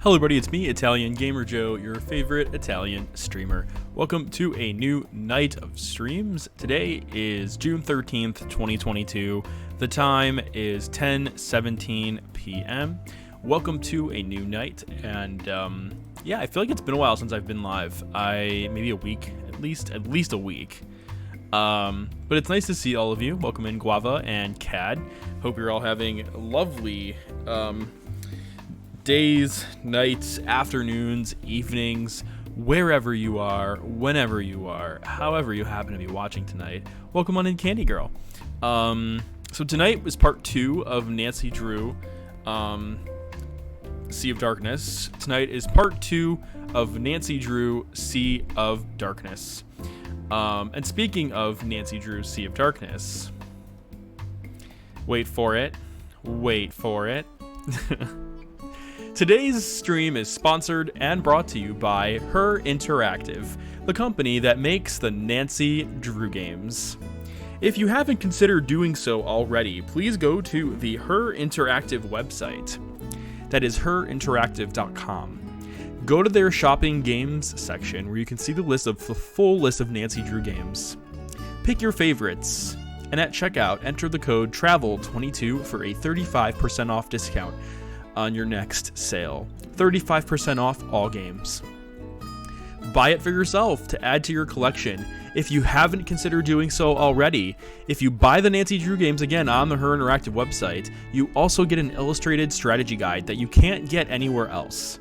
Hello everybody, it's me, Italian Gamer Joe, your favorite Italian streamer. Welcome to a new night of streams. Today is June 13th, 2022. The time is 10:17 p.m. Welcome to a new night, and I feel like it's been a while since I've been live. Maybe a week, at least a week. But it's nice to see all of you. Welcome in Guava and Cad. Hope you're all having lovely days, nights, afternoons, evenings, wherever you are, whenever you are, however you happen to be watching tonight. Welcome on in, Candy Girl. So tonight was part 2 of Nancy Drew, Sea of Darkness. Tonight is part 2 of Nancy Drew, Sea of Darkness. And speaking of Nancy Drew, Sea of Darkness, wait for it. Today's stream is sponsored and brought to you by Her Interactive, the company that makes the Nancy Drew games. If you haven't considered doing so already, please go to the Her Interactive website. That is herinteractive.com. Go to their shopping games section where you can see the full list of Nancy Drew games. Pick your favorites, and at checkout, enter the code TRAVEL22 for a 35% off discount on your next sale. 35% off all games. Buy it for yourself to add to your collection. If you haven't considered doing so already, if you buy the Nancy Drew games again on the Her Interactive website, you also get an illustrated strategy guide that you can't get anywhere else.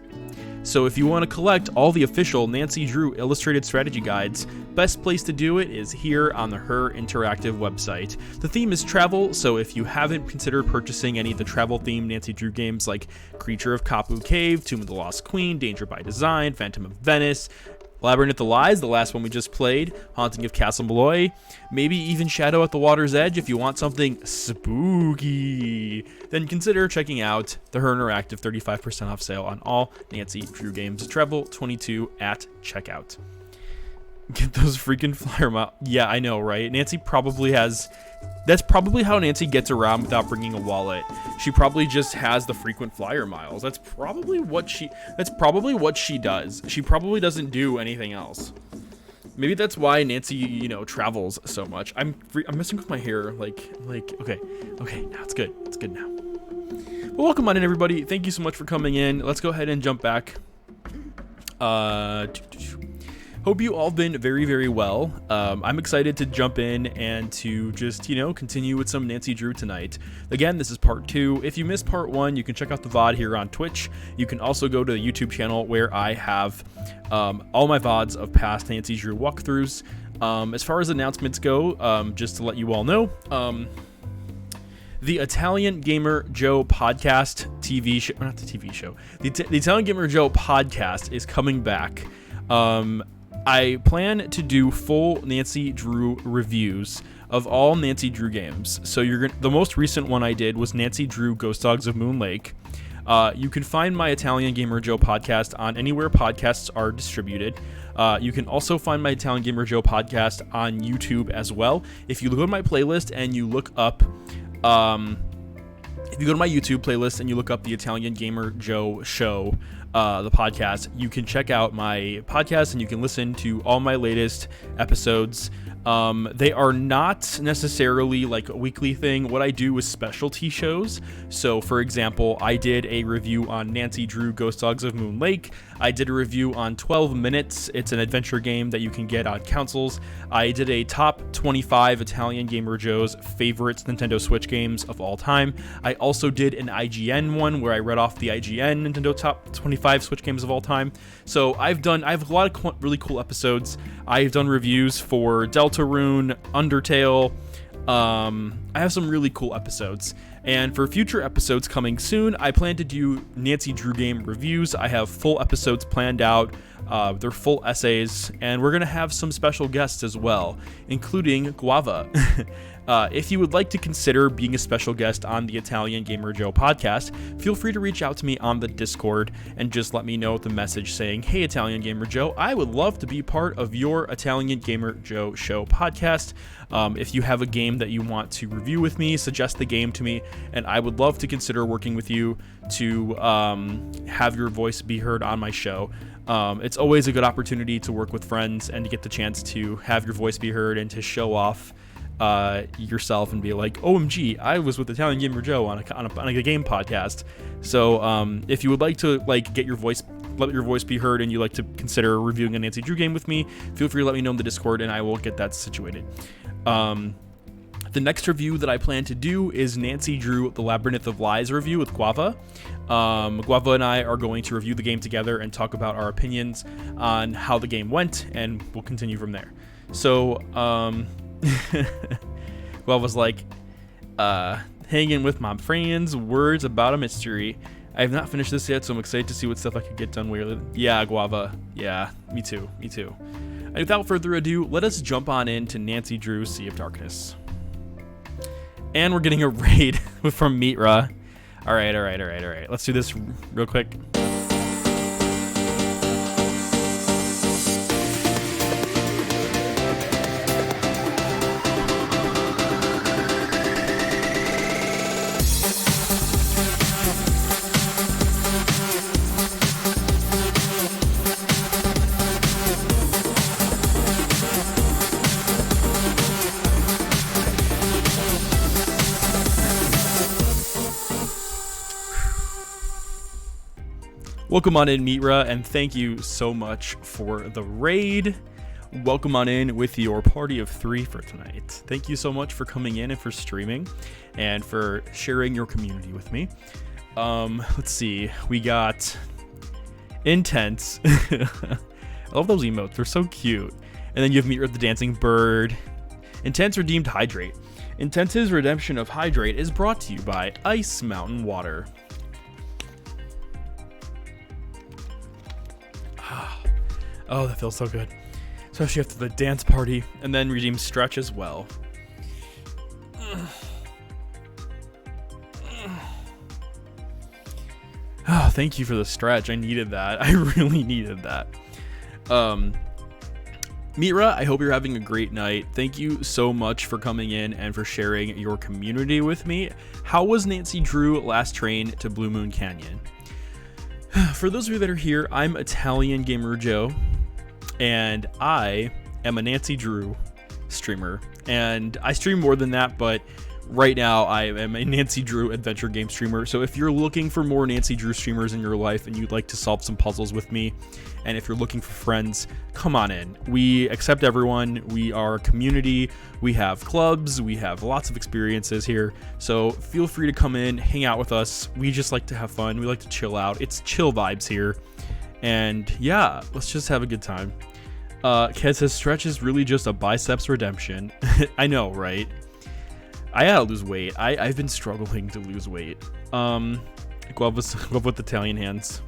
So if you want to collect all the official Nancy Drew illustrated strategy guides, best place to do it is here on the Her Interactive website. The theme is travel, so if you haven't considered purchasing any of the travel-themed Nancy Drew games like Creature of Kapu Cave, Tomb of the Lost Queen, Danger by Design, Phantom of Venice, Labyrinth of Lies, the last one we just played, Haunting of Castle Malloy, maybe even Shadow at the Water's Edge if you want something spooky, then consider checking out the Her Interactive 35% off sale on all Nancy Drew games. TRAVEL22 at checkout. Get those freaking flyer miles. Yeah, I know, right? Nancy probably has... That's probably how Nancy gets around without bringing a wallet. She probably just has the frequent flyer miles. That's probably what she does. She probably doesn't do anything else. Maybe that's why Nancy, travels so much. I'm messing with my hair. Okay, now it's good. It's good now. Well, welcome on in, everybody. Thank you so much for coming in. Let's go ahead and jump back. Hope you all been very, very well. I'm excited to jump in and to just, continue with some Nancy Drew tonight. Again, this is part 2. If you missed part 1, you can check out the VOD here on Twitch. You can also go to the YouTube channel where I have all my VODs of past Nancy Drew walkthroughs. As far as announcements go, just to let you all know, the Italian Gamer Joe podcast TV show, not the TV show, the Italian Gamer Joe podcast is coming back. I plan to do full Nancy Drew reviews of all Nancy Drew games. So the most recent one I did was Nancy Drew Ghost Dogs of Moon Lake. You can find my Italian Gamer Joe podcast on anywhere podcasts are distributed. You can also find my Italian Gamer Joe podcast on YouTube as well. If you look at my playlist and you look up, if you go to my YouTube playlist and you look up the Italian Gamer Joe show, the podcast, you can check out my podcast and you can listen to all my latest episodes. They are not necessarily like a weekly thing. What I do is specialty shows. So, for example, I did a review on Nancy Drew Ghost Dogs of Moon Lake. I did a review on 12 Minutes. It's an adventure game that you can get on consoles. I did a top 25 Italian Gamer Joe's favorite Nintendo Switch games of all time. I also did an IGN one where I read off the IGN Nintendo top 25 Switch games of all time. So I have a lot of really cool episodes. I've done reviews for Deltarune, Undertale. I have some really cool episodes. And for future episodes coming soon, I plan to do Nancy Drew game reviews. I have full episodes planned out. They're full essays. And we're going to have some special guests as well, including Guava. If you would like to consider being a special guest on the Italian Gamer Joe podcast, feel free to reach out to me on the Discord and just let me know with a message saying, "Hey, Italian Gamer Joe, I would love to be part of your Italian Gamer Joe show podcast." If you have a game that you want to review with me, suggest the game to me, and I would love to consider working with you to have your voice be heard on my show. It's always a good opportunity to work with friends and to get the chance to have your voice be heard and to show off yourself and be like, OMG, I was with Italian Gamer Joe on a game podcast. So if you would like to let your voice be heard and you like to consider reviewing a Nancy Drew game with me, feel free to let me know in the Discord and I will get that situated. The next review that I plan to do is Nancy Drew The Labyrinth of Lies review with Guava. Guava and I are going to review the game together and talk about our opinions on how the game went, and we'll continue from there. So Guava's like, hanging with my friends, words about a mystery. I have not finished this yet, so I'm excited to see what stuff I could get done with. Yeah, Guava. Yeah, me too. And without further ado, let us jump on into Nancy Drew's Sea of Darkness. And we're getting a raid from Mitra. All right. Let's do this real quick. Welcome on in, Mitra, and thank you so much for the raid. Welcome on in with your party of 3 for tonight. Thank you so much for coming in and for streaming and for sharing your community with me. Let's see. We got Intense. I love those emotes. They're so cute. And then you have Mitra the Dancing Bird. Intense redeemed Hydrate. Intense's redemption of Hydrate is brought to you by Ice Mountain Water. Oh, that feels so good. Especially after the dance party. And then redeem Stretch as well. Oh, thank you for the stretch. I needed that. I really needed that. Mitra, I hope you're having a great night. Thank you so much for coming in and for sharing your community with me. How was Nancy Drew last train to Blue Moon Canyon? For those of you that are here, I'm Italian Gamer Joe, and I am a Nancy Drew streamer. And I stream more than that, but right now I am a Nancy Drew adventure game streamer. So if you're looking for more Nancy Drew streamers in your life and you'd like to solve some puzzles with me, and if you're looking for friends, come on in. We accept everyone. We are a community. We have clubs. We have lots of experiences here. So feel free to come in, hang out with us. We just like to have fun. We like to chill out. It's chill vibes here. And yeah, let's just have a good time. Ked says Stretch is really just a biceps redemption. I know, right? I gotta lose weight. I've been struggling to lose weight. Glove with Italian hands.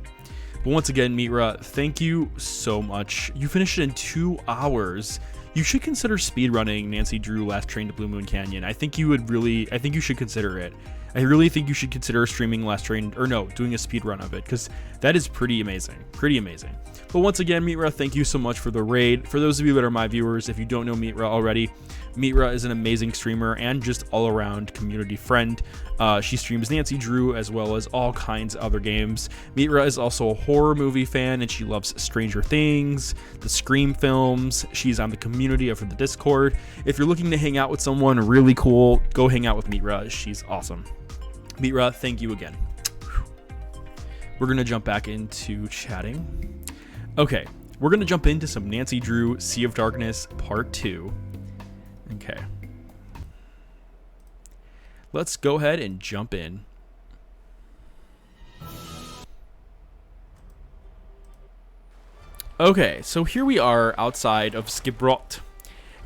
But once again, Mitra, thank you so much. You finished it in 2 hours. You should consider speedrunning Nancy Drew Last Train to Blue Moon Canyon. I think you should consider it. I really think you should consider streaming doing a speed run of it, because that is pretty amazing. But once again, Mitra, thank you so much for the raid. For those of you that are my viewers, if you don't know Mitra already, Mitra is an amazing streamer and just all-around community friend. She streams Nancy Drew as well as all kinds of other games. Mitra is also a horror movie fan, and she loves Stranger Things, the Scream films. She's on the community of the Discord. If you're looking to hang out with someone really cool, go hang out with Mitra. She's awesome. Mitra, thank you again. We're going to jump back into chatting. Okay, we're going to jump into some Nancy Drew Sea of Darkness Part 2. Okay. Let's go ahead and jump in. Okay, so here we are outside of Skibrot,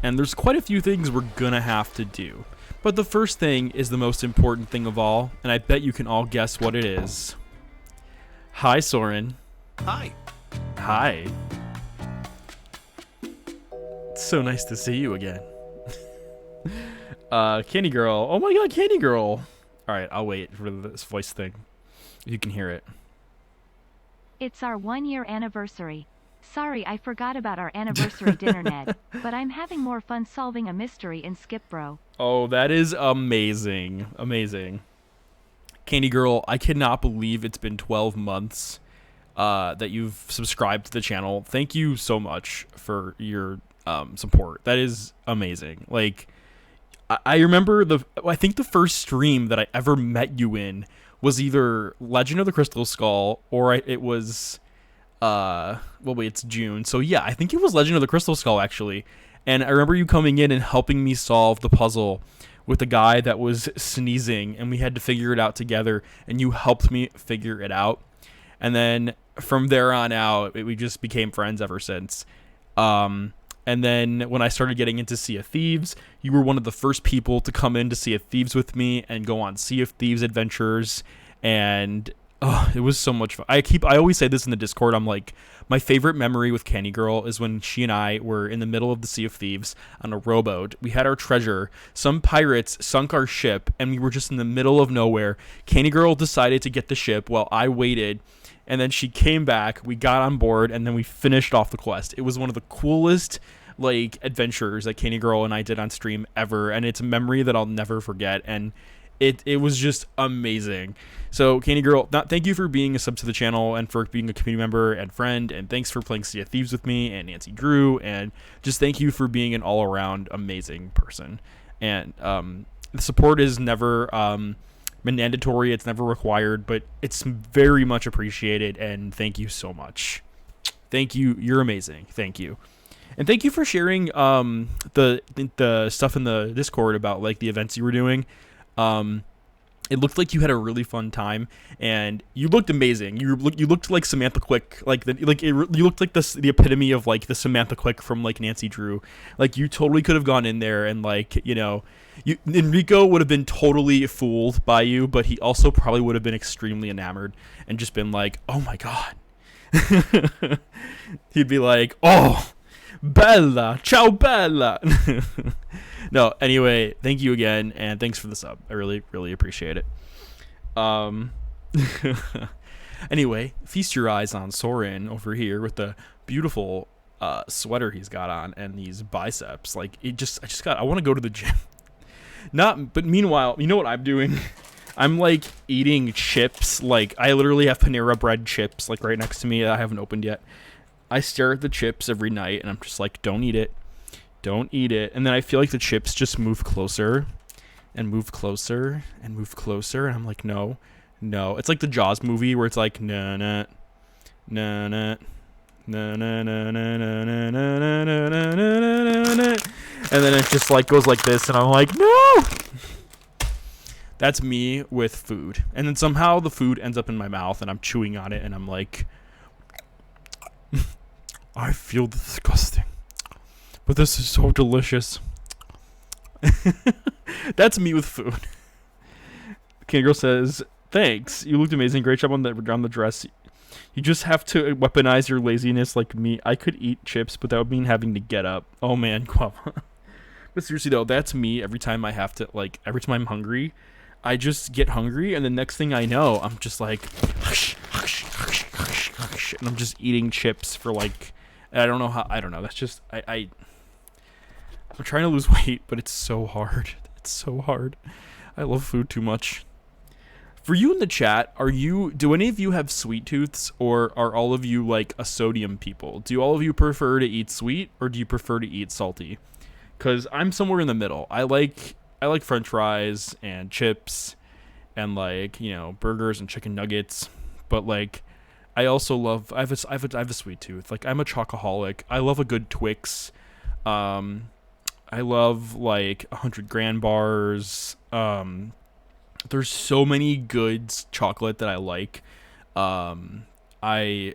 and there's quite a few things we're gonna have to do. But the first thing is the most important thing of all, and I bet you can all guess what it is. Hi, Soren. Hi. Hi. It's so nice to see you again. Candy Girl. Oh my god, Candy Girl. All right, I'll wait for this voice thing. You can hear it. It's our 1-year anniversary. Sorry I forgot about our anniversary dinner, Ned, but I'm having more fun solving a mystery in Skip Bro. Oh, that is amazing. Amazing. Candy Girl, I cannot believe it's been 12 months that you've subscribed to the channel. Thank you so much for your support. That is amazing. Like, I remember I think the first stream that I ever met you in was either Legend of the Crystal Skull or it was well, wait, it's June. So yeah, I think it was Legend of the Crystal Skull actually. And I remember you coming in and helping me solve the puzzle with the guy that was sneezing, and we had to figure it out together, and you helped me figure it out. And then from there on out, we just became friends ever since. And then when I started getting into Sea of Thieves, you were one of the first people to come in to Sea of Thieves with me and go on Sea of Thieves adventures. And oh, it was so much fun. I always say this in the Discord. I'm like, my favorite memory with Candy Girl is when she and I were in the middle of the Sea of Thieves on a rowboat. We had our treasure. Some pirates sunk our ship, and we were just in the middle of nowhere. Candy Girl decided to get the ship while I waited. And then she came back, we got on board, and then we finished off the quest. It was one of the coolest, like, adventures that Candy Girl and I did on stream ever, and it's a memory that I'll never forget, and it was just amazing. So, Candy Girl, thank you for being a sub to the channel, and for being a community member and friend, and thanks for playing Sea of Thieves with me, and Nancy Drew, and just thank you for being an all-around amazing person. And the support is never mandatory, it's never required, but it's very much appreciated, and thank you so much. Thank you, you're amazing. Thank you. And thank you for sharing the stuff in the Discord about like the events you were doing. It looked like you had a really fun time, and you looked amazing. You looked like Samantha Quick, you looked like the epitome of like the Samantha Quick from like Nancy Drew. Like, you totally could have gone in there and like, you know, Enrico would have been totally fooled by you, but he also probably would have been extremely enamored and just been like, oh my god. He'd be like, oh, Bella, ciao Bella. No, anyway, thank you again, and thanks for the sub. I really, really appreciate it. Anyway, feast your eyes on Soren over here with the beautiful sweater he's got on and these biceps. Like, I want to go to the gym. But meanwhile, you know what I'm doing? I'm like eating chips. Like, I literally have Panera Bread chips like right next to me that I haven't opened yet. I stare at the chips every night, and I'm just like, don't eat it. Don't eat it. And then I feel like the chips just move closer and move closer and move closer. And I'm like, no. It's like the Jaws movie where it's like, no, no, no, no. No, no, no, no, no, no, no, no, no, no, no. And then it just like goes like this, and I'm like, no. That's me with food. And then somehow the food ends up in my mouth, and I'm chewing on it, and I'm like, I feel disgusting, but this is so delicious. That's me with food. Candy Girl says, thanks. You looked amazing. Great job on the dress. You just have to weaponize your laziness like me. I could eat chips, but that would mean having to get up. Oh man, Guava. But seriously though, that's me every time I have to, like, every time I'm hungry, I just get hungry, and the next thing I know, I'm just like, hush, hush, hush, hush, hush, and I'm just eating chips for like, I don't know how, I don't know, that's just, I'm trying to lose weight, but it's so hard. It's so hard. I love food too much. For you in the chat, do any of you have sweet tooths, or are all of you like a sodium people? Do all of you prefer to eat sweet, or do you prefer to eat salty? Because I'm somewhere in the middle. I like French fries and chips, and like, you know, burgers and chicken nuggets. But like, I also love. I have a sweet tooth. Like, I'm a chocoholic. I love a good Twix. I love like 100 grand bars. There's so many good chocolate that I like. I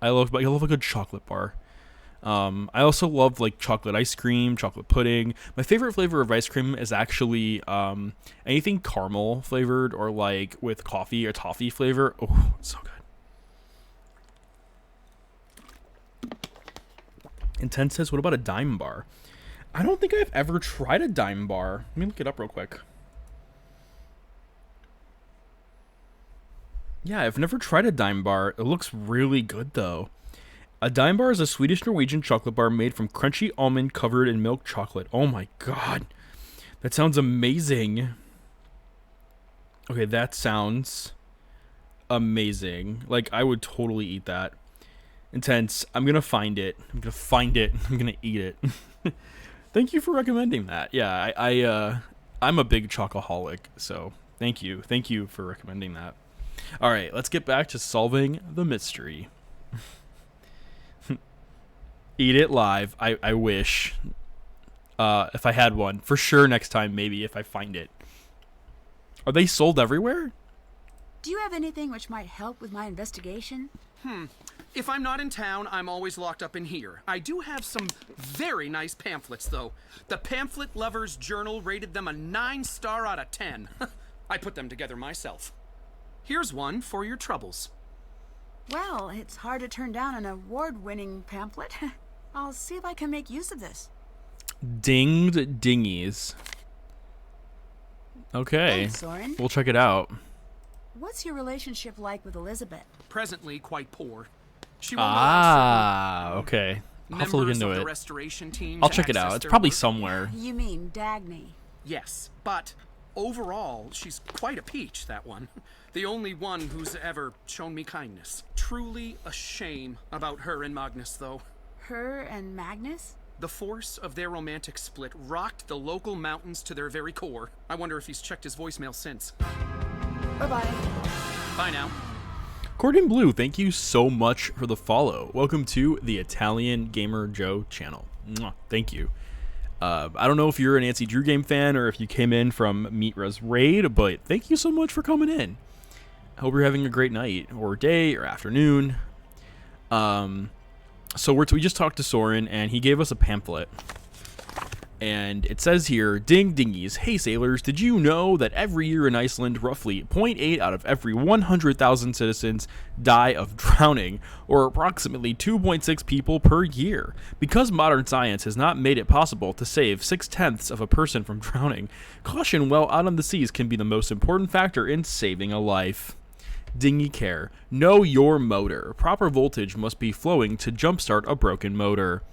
love a good chocolate bar. I also love like chocolate ice cream, chocolate pudding. My favorite flavor of ice cream is actually anything caramel flavored, or like with coffee or toffee flavor. Oh, it's so good. Intense says, what about a dime bar? I don't think I've ever tried a Dime Bar. Let me look it up real quick. Yeah, I've never tried a Dime Bar. It looks really good, though. A Dime Bar is a Swedish-Norwegian chocolate bar made from crunchy almond covered in milk chocolate. Oh my god. That sounds amazing. Okay, that sounds amazing. Like, I would totally eat that. Intense. I'm gonna find it. I'm gonna eat it. Thank you for recommending that. Yeah, I'm a big chocoholic, so thank you. Thank you for recommending that. All right, let's get back to solving the mystery. Eat it live. I wish. If I had one. For sure next time, maybe, if I find it. Are they sold everywhere? Do you have anything which might help with my investigation? If I'm not in town, I'm always locked up in here. I do have some very nice pamphlets, though. The Pamphlet Lovers Journal rated them a 9-star out of 10. I put them together myself. Here's one for your troubles. Well, it's hard to turn down an award-winning pamphlet. I'll see if I can make use of this. Dinged Dingies. Okay. Thanks, Soren. We'll check it out. What's your relationship like with Elizabeth? Presently quite poor. She won't allow certain Okay. I'll have to look members into of the it. restoration team I'll to check it out. access It's their probably work. somewhere. You mean Dagny? Yes, but overall, she's quite a peach, that one. The only one who's ever shown me kindness. Truly a shame about her and Magnus, though. Her and Magnus? The force of their romantic split rocked the local mountains to their very core. I wonder if he's checked his voicemail since. Bye-bye. Bye now. Cordon Blue, thank you so much for the follow. Welcome to the Italian Gamer Joe channel. Mwah, thank you. I don't know if you're a Nancy Drew Game fan or if you came in from Mitra's raid, but thank you so much for coming in. I hope you're having a great night or day or afternoon. So we just talked to Soren and he gave us a pamphlet. And it says here, Ding Dingies, hey sailors, did you know that every year in Iceland, roughly 0.8 out of every 100,000 citizens die of drowning, or approximately 2.6 people per year? Because modern science has not made it possible to save 0.6 of a person from drowning, caution while out on the seas can be the most important factor in saving a life. Dinghy care. Know your motor. Proper voltage must be flowing to jumpstart a broken motor.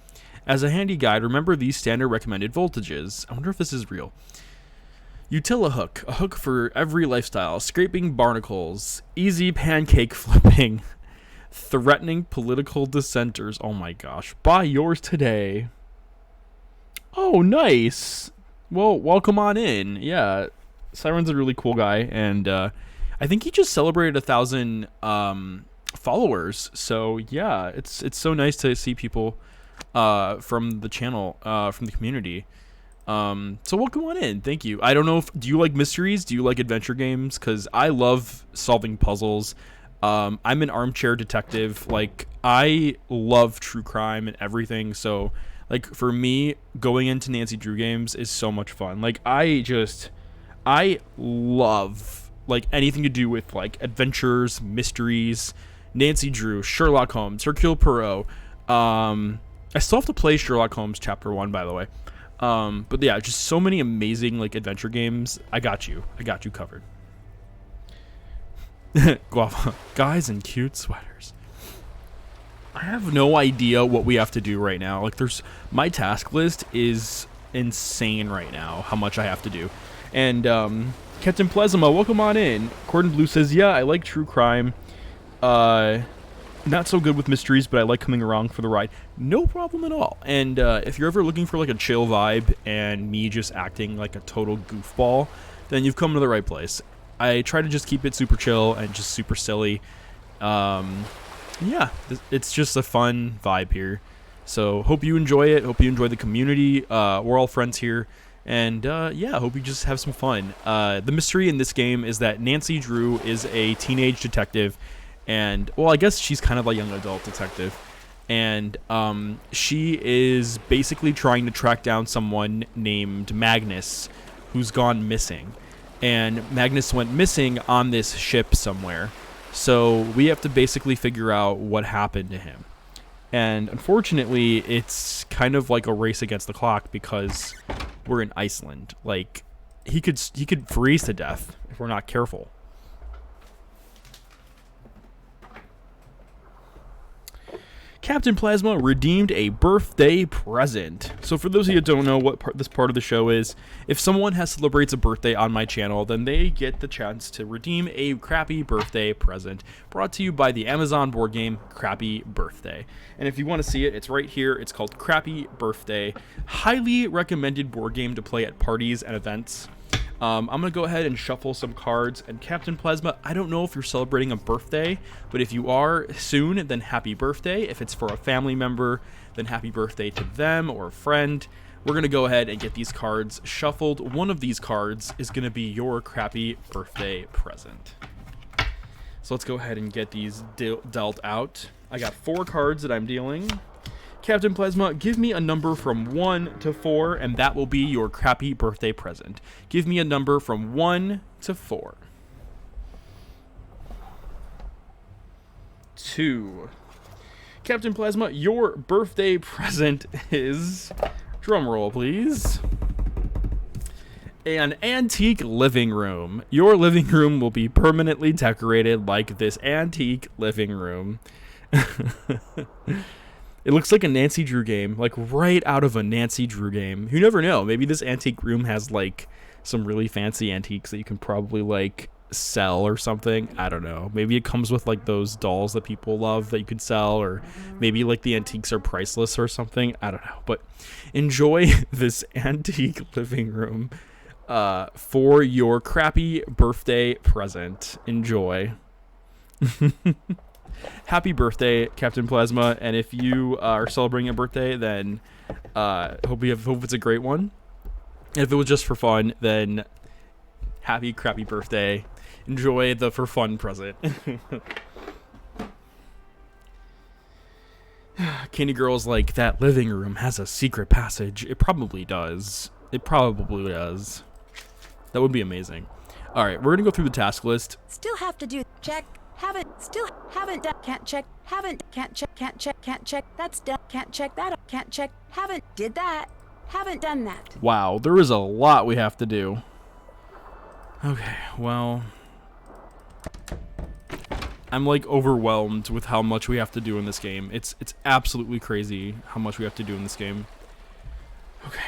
As a handy guide, remember these standard recommended voltages. I wonder if this is real. Utilihook, a hook for every lifestyle. Scraping barnacles. Easy pancake flipping. Threatening political dissenters. Oh my gosh. Buy yours today. Oh, nice. Well, welcome on in. Yeah, Siren's a really cool guy, and I think he just celebrated 1,000 followers. So yeah, it's so nice to see people from the channel, from the community. So welcome on in. Thank you. I don't know if, do you like mysteries? Do you like adventure games? Because I love solving puzzles. I'm an armchair detective. Like, I love true crime and everything. So, like, for me, going into Nancy Drew games is so much fun. Like, I love, like, anything to do with, like, adventures, mysteries, Nancy Drew, Sherlock Holmes, Hercule Poirot. I still have to play Sherlock Holmes Chapter 1, by the way. But yeah, just so many amazing, like, adventure games. I got you covered. Guava. Guys in cute sweaters. I have no idea what we have to do right now. Like, my task list is insane right now, how much I have to do. And, Captain Plesima, welcome on in. Cordon Blue says, yeah, I like true crime. Not so good with mysteries, but I like coming along for the ride. No problem at all. And if you're ever looking for like a chill vibe and me just acting like a total goofball, then you've come to the right place. I try to just keep it super chill and just super silly. Yeah, it's just a fun vibe here. So hope you enjoy it. Hope you enjoy the community. We're all friends here. And yeah, hope you just have some fun. The mystery in this game is that Nancy Drew is a teenage detective. And, well, I guess she's kind of a young adult detective. And she is basically trying to track down someone named Magnus who's gone missing. And Magnus went missing on this ship somewhere. So we have to basically figure out what happened to him. And unfortunately, it's kind of like a race against the clock because we're in Iceland. Like, he could freeze to death if we're not careful. Captain Plasma redeemed a birthday present. So for those of you who don't know what this part of the show is, if someone celebrates a birthday on my channel, then they get the chance to redeem a crappy birthday present brought to you by the Amazon board game Crappy Birthday. And if you want to see it, it's right here. It's called Crappy Birthday. Highly recommended board game to play at parties and events. I'm going to go ahead and shuffle some cards. And Captain Plasma, I don't know if you're celebrating a birthday, but if you are soon, then happy birthday. If it's for a family member, then happy birthday to them or a friend. We're going to go ahead and get these cards shuffled. One of these cards is going to be your crappy birthday present. So let's go ahead and get these dealt out. I got 4 cards that I'm dealing. Captain Plasma, give me a number from 1 to 4, and that will be your crappy birthday present. Give me a number from 1 to 4. 2. Captain Plasma, your birthday present is, drum roll please, an antique living room. Your living room will be permanently decorated like this antique living room. It looks like a Nancy Drew game, like right out of a Nancy Drew game. You never know. Maybe this antique room has like some really fancy antiques that you can probably like sell or something. I don't know. Maybe it comes with like those dolls that people love that you could sell, or maybe like the antiques are priceless or something. I don't know. But enjoy this antique living room for your crappy birthday present. Enjoy. Happy birthday, Captain Plasma, and if you are celebrating a birthday, then hope it's a great one. And if it was just for fun, then happy crappy birthday. Enjoy the for fun present. Candy Girl's like, that living room has a secret passage. It probably does. It probably does. That would be amazing. All right, we're gonna go through the task list. Still have to do check. Haven't done, can't check, can't check, that's done, can't check that, can't check, haven't did that, haven't done that. Wow, there is a lot we have to do. Okay, well, I'm like overwhelmed with how much we have to do in this game. It's absolutely crazy how much we have to do in this game. Okay.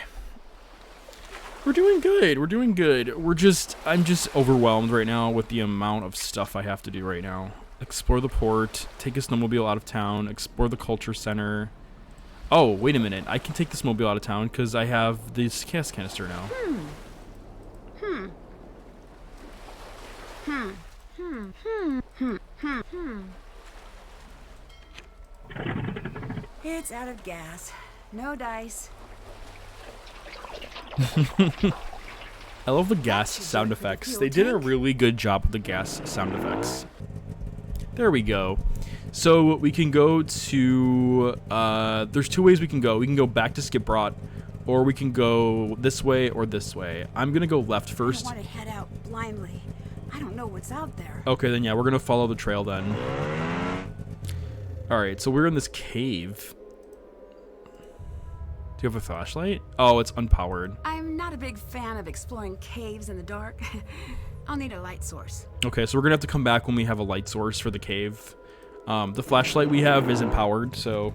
We're doing good. We're doing good. I'm just overwhelmed right now with the amount of stuff I have to do right now. Explore the port, take a snowmobile out of town, explore the culture center. Oh, wait a minute. I can take the snowmobile out of town because I have this gas canister now. It's out of gas. No dice. I love the gas sound effects. They did a really good job with the gas sound effects. There we go. So we can go to, there's 2 ways we can go. We can go back to Skipbrot, or we can go this way or this way. I'm gonna go left first. I don't want to head out blindly. I don't know what's out there. Okay, then yeah, we're gonna follow the trail then. All right, so we're in this cave. Do you have a flashlight? Oh, it's unpowered. I'm not a big fan of exploring caves in the dark. I'll need a light source. Okay, so we're gonna have to come back when we have a light source for the cave. The flashlight we have isn't powered, so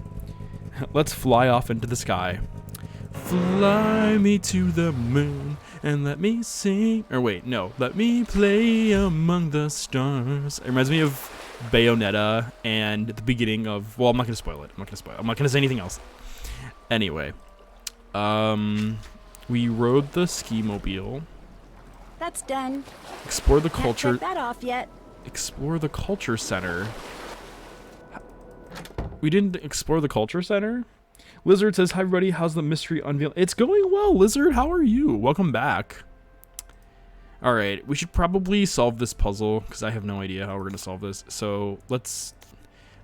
let's fly off into the sky. Fly me to the moon and let me sing. Or wait, no. Let me play among the stars. It reminds me of Bayonetta and the beginning of... Well, I'm not gonna spoil it. I'm not gonna say anything else. Anyway. We rode the ski mobile. That's done. Explore the Can't culture. check that off yet. Explore the culture center. We didn't explore the culture center? Lizard says, hi everybody, how's the mystery unveil? It's going well, Lizard, how are you? Welcome back. Alright, we should probably solve this puzzle, because I have no idea how we're going to solve this. So, let's...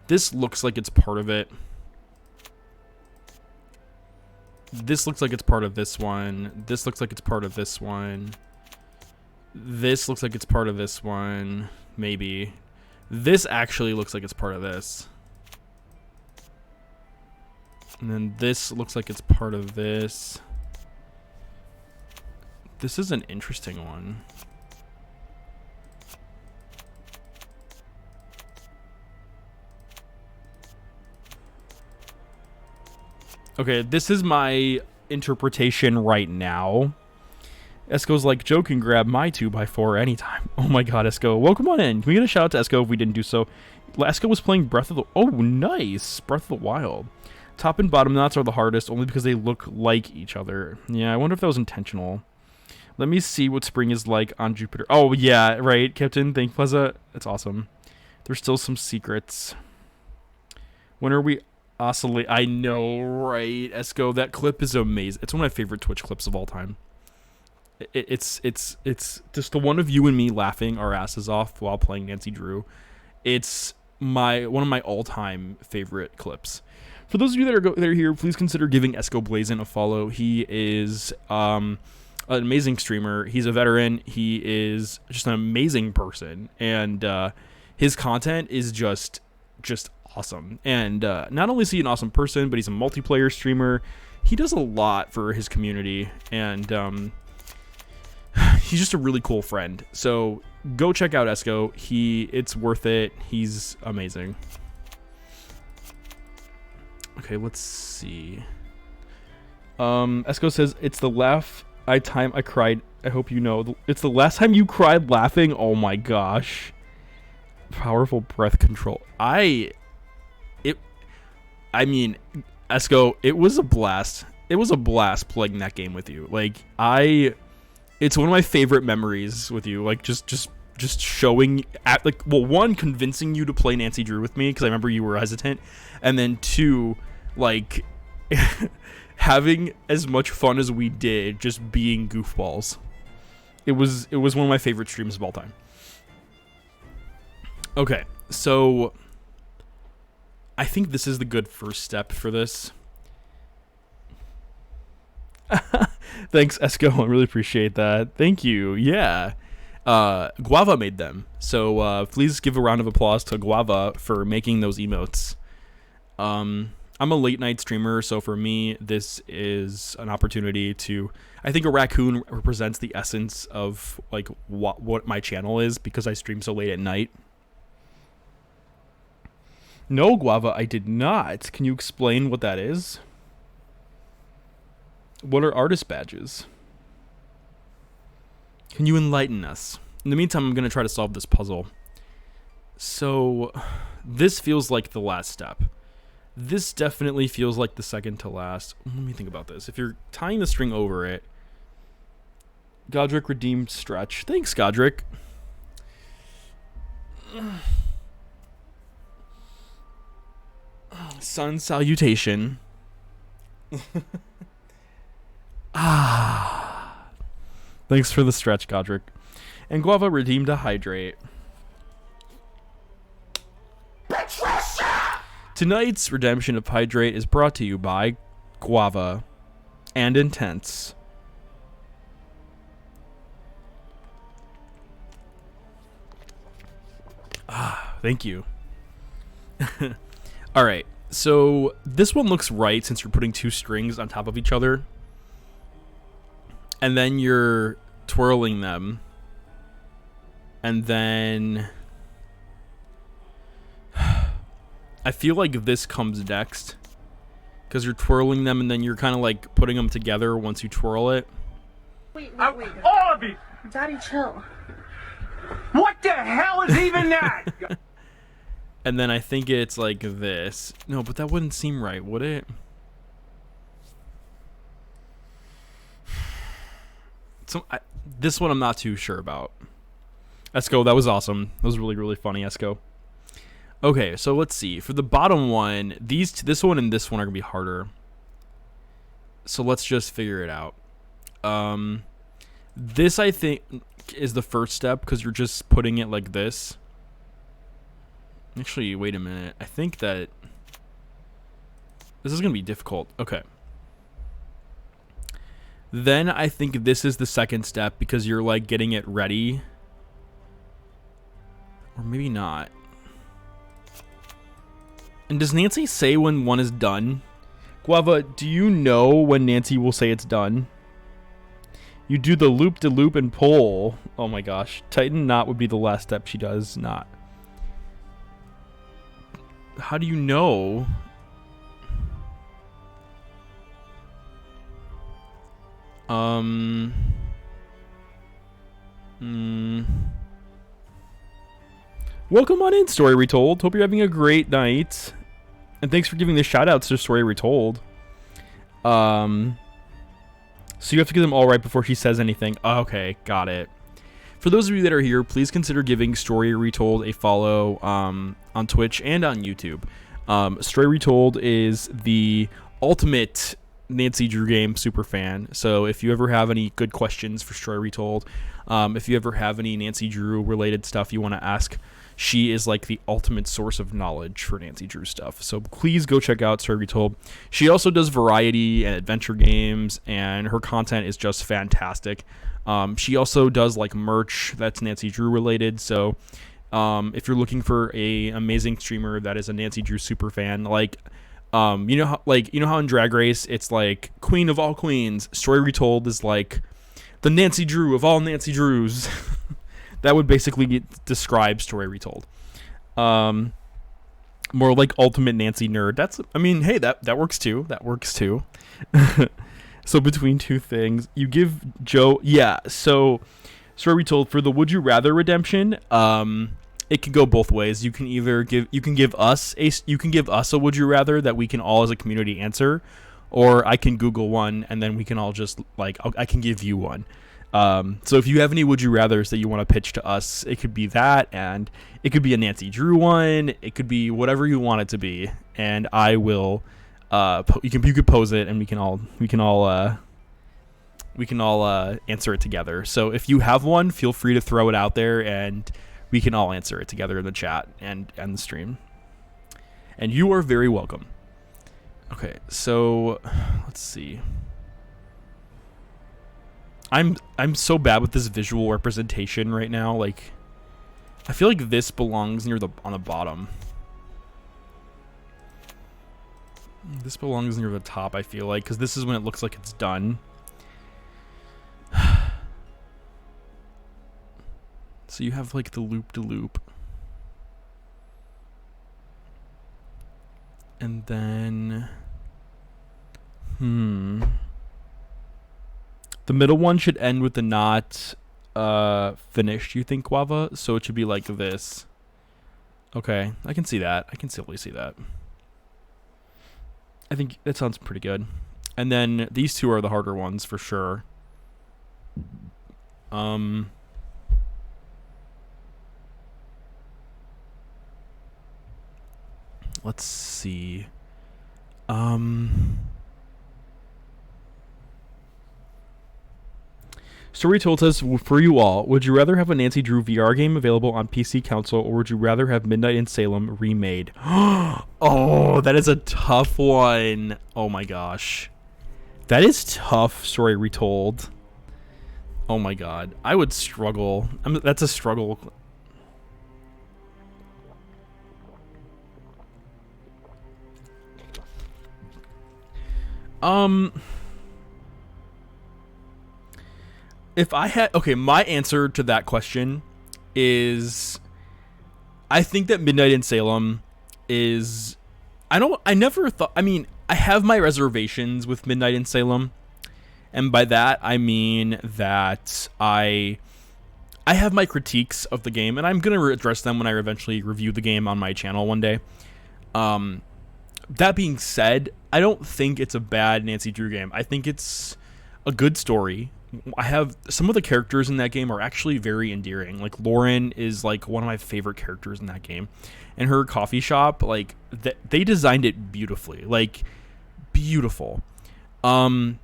This looks like it's part of it. This looks like it's part of this one. This looks like it's part of this one. This looks like it's part of this one. Maybe. This actually looks like it's part of this. And then this looks like it's part of this. This is an interesting one. Okay, this is my interpretation right now. Esco's like, Joe can grab my 2x4 anytime. Oh my god, Esco. Welcome on in. Can we get a shout out to Esco if we didn't do so? Esco was playing Breath of the... Oh, nice. Breath of the Wild. Top and bottom knots are the hardest, only because they look like each other. Yeah, I wonder if that was intentional. Let me see what spring is like on Jupiter. Oh, yeah, right, Captain. Thank Plaza. That's awesome. There's still some secrets. When are we... Oscillate. I know, right, Esco. That clip is amazing. It's one of my favorite Twitch clips of all time. It's just the one of you and me laughing our asses off while playing Nancy Drew. It's one of my all-time favorite clips. For those of you that are here, please consider giving Esco Blazin a follow. He is an amazing streamer. He's a veteran. He is just an amazing person, and his content is just awesome. And not only is he an awesome person, but he's a multiplayer streamer. He does a lot for his community, and he's just a really cool friend. So go check out Esco. It's worth it. He's amazing. Okay, let's see. Esco says it's the time I cried. I hope you know. It's the last time you cried laughing. Oh my gosh. Powerful breath control. I mean, Esco, it was a blast. It was a blast playing that game with you. Like, it's one of my favorite memories with you. Like, just showing one, convincing you to play Nancy Drew with me because I remember you were hesitant, and then two, like having as much fun as we did just being goofballs. It was one of my favorite streams of all time. Okay, so I think this is the good first step for this. Thanks, Esco. I really appreciate that. Thank you. Yeah. Guava made them. So please give a round of applause to Guava for making those emotes. I'm a late night streamer, so for me, this is an opportunity to... I think a raccoon represents the essence of like what my channel is because I stream so late at night. No, Guava, I did not. Can you explain what that is? What are artist badges? Can you enlighten us? In the meantime, I'm going to try to solve this puzzle. So, this feels like the last step. This definitely feels like the second to last. Let me think about this. If you're tying the string over it... Godric redeemed stretch. Thanks, Godric. Sun salutation. Thanks for the stretch, Godric. And Guava redeemed a hydrate. Tonight's redemption of hydrate is brought to you by Guava and Intense. Thank you. All right. So this one looks right since you're putting two strings on top of each other. And then you're twirling them. And then... I feel like this comes next. Because you're twirling them and then you're kind of like putting them together once you twirl it. Wait. All of it! Daddy, chill. What the hell is even that? And then I think it's like this. No, but that wouldn't seem right, would it? This one I'm not too sure about. Esco, that was awesome. That was really, really funny, Esco. Okay, so let's see. For the bottom one, this one and this one are going to be harder. So let's just figure it out. This, I think, is the first step because you're just putting it like this. Actually, wait a minute. I think that this is going to be difficult. Okay. Then I think this is the second step because you're like getting it ready. Or maybe not. And does Nancy say when one is done? Guava, do you know when Nancy will say it's done? You do the loop-de-loop and pull. Oh my gosh. Tighten knot would be the last step she does not. How do you know? Welcome on in, Story Retold. Hope you're having a great night. And thanks for giving the shout-outs to Story Retold. So you have to get them all right before she says anything. Okay, got it. For those of you that are here, please consider giving Story Retold a follow on Twitch and on YouTube. Story Retold is the ultimate Nancy Drew game super fan. So if you ever have any good questions for Story Retold, if you ever have any Nancy Drew related stuff you want to ask, she is like the ultimate source of knowledge for Nancy Drew stuff. So please go check out Story Retold. She also does variety and adventure games, and her content is just fantastic. She also does like merch that's Nancy Drew related. So if you're looking for a amazing streamer that is a Nancy Drew super fan, like you know how in Drag Race it's like Queen of all queens, Story Retold is like the Nancy Drew of all Nancy Drews. That would basically describe Story Retold. More like ultimate Nancy nerd. Hey, that works too. That works too. So between two things, you give Joe, so Story Retold for the Would You Rather redemption, it can go both ways. You can either give us a Would You Rather that we can all as a community answer, or I can Google one and then we can all just I can give you one. So if you have any Would You Rathers that you want to pitch to us, it could be that, and it could be a Nancy Drew one. It could be whatever you want it to be, and I will. You could pose it, and we can all answer it together. So if you have one, feel free to throw it out there, and we can all answer it together in the chat and the stream. And you are very welcome. Okay, so let's see. I'm so bad with this visual representation right now. Like, I feel like this belongs on the bottom. This belongs near the top, I feel like, because this is when it looks like it's done. So you have like the loop-de-loop. And then the middle one should end with the not finished, you think, Guava? So it should be like this. Okay, I can see that. I can simply see that. I think that sounds pretty good. And then these two are the harder ones for sure. Let's see. Story Told says, for you all, would you rather have a Nancy Drew VR game available on PC console, or would you rather have Midnight in Salem remade? Oh, that is a tough one. Oh my gosh. That is tough, Story Retold. Oh my god. I would struggle. That's a struggle. If I had, okay, my answer to that question is, I think that Midnight in Salem is, I never thought, I have my reservations with Midnight in Salem, and by that I mean that I have my critiques of the game, and I'm going to address them when I eventually review the game on my channel one day. That being said, I don't think it's a bad Nancy Drew game. I think it's a good story. I have some of the characters in that game are actually very endearing. Like Lauren is like one of my favorite characters in that game, and her coffee shop, like they designed it beautifully, like beautiful. Between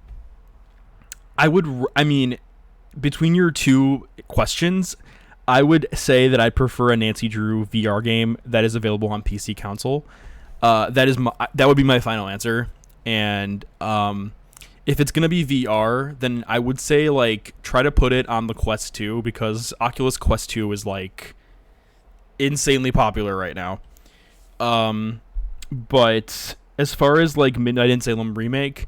your two questions, I would say that I prefer a Nancy Drew VR game that is available on PC console. That would be my final answer. And if it's gonna be VR, then I would say like try to put it on the Quest 2, because Oculus Quest 2 is like insanely popular right now. But as far as like Midnight in Salem remake,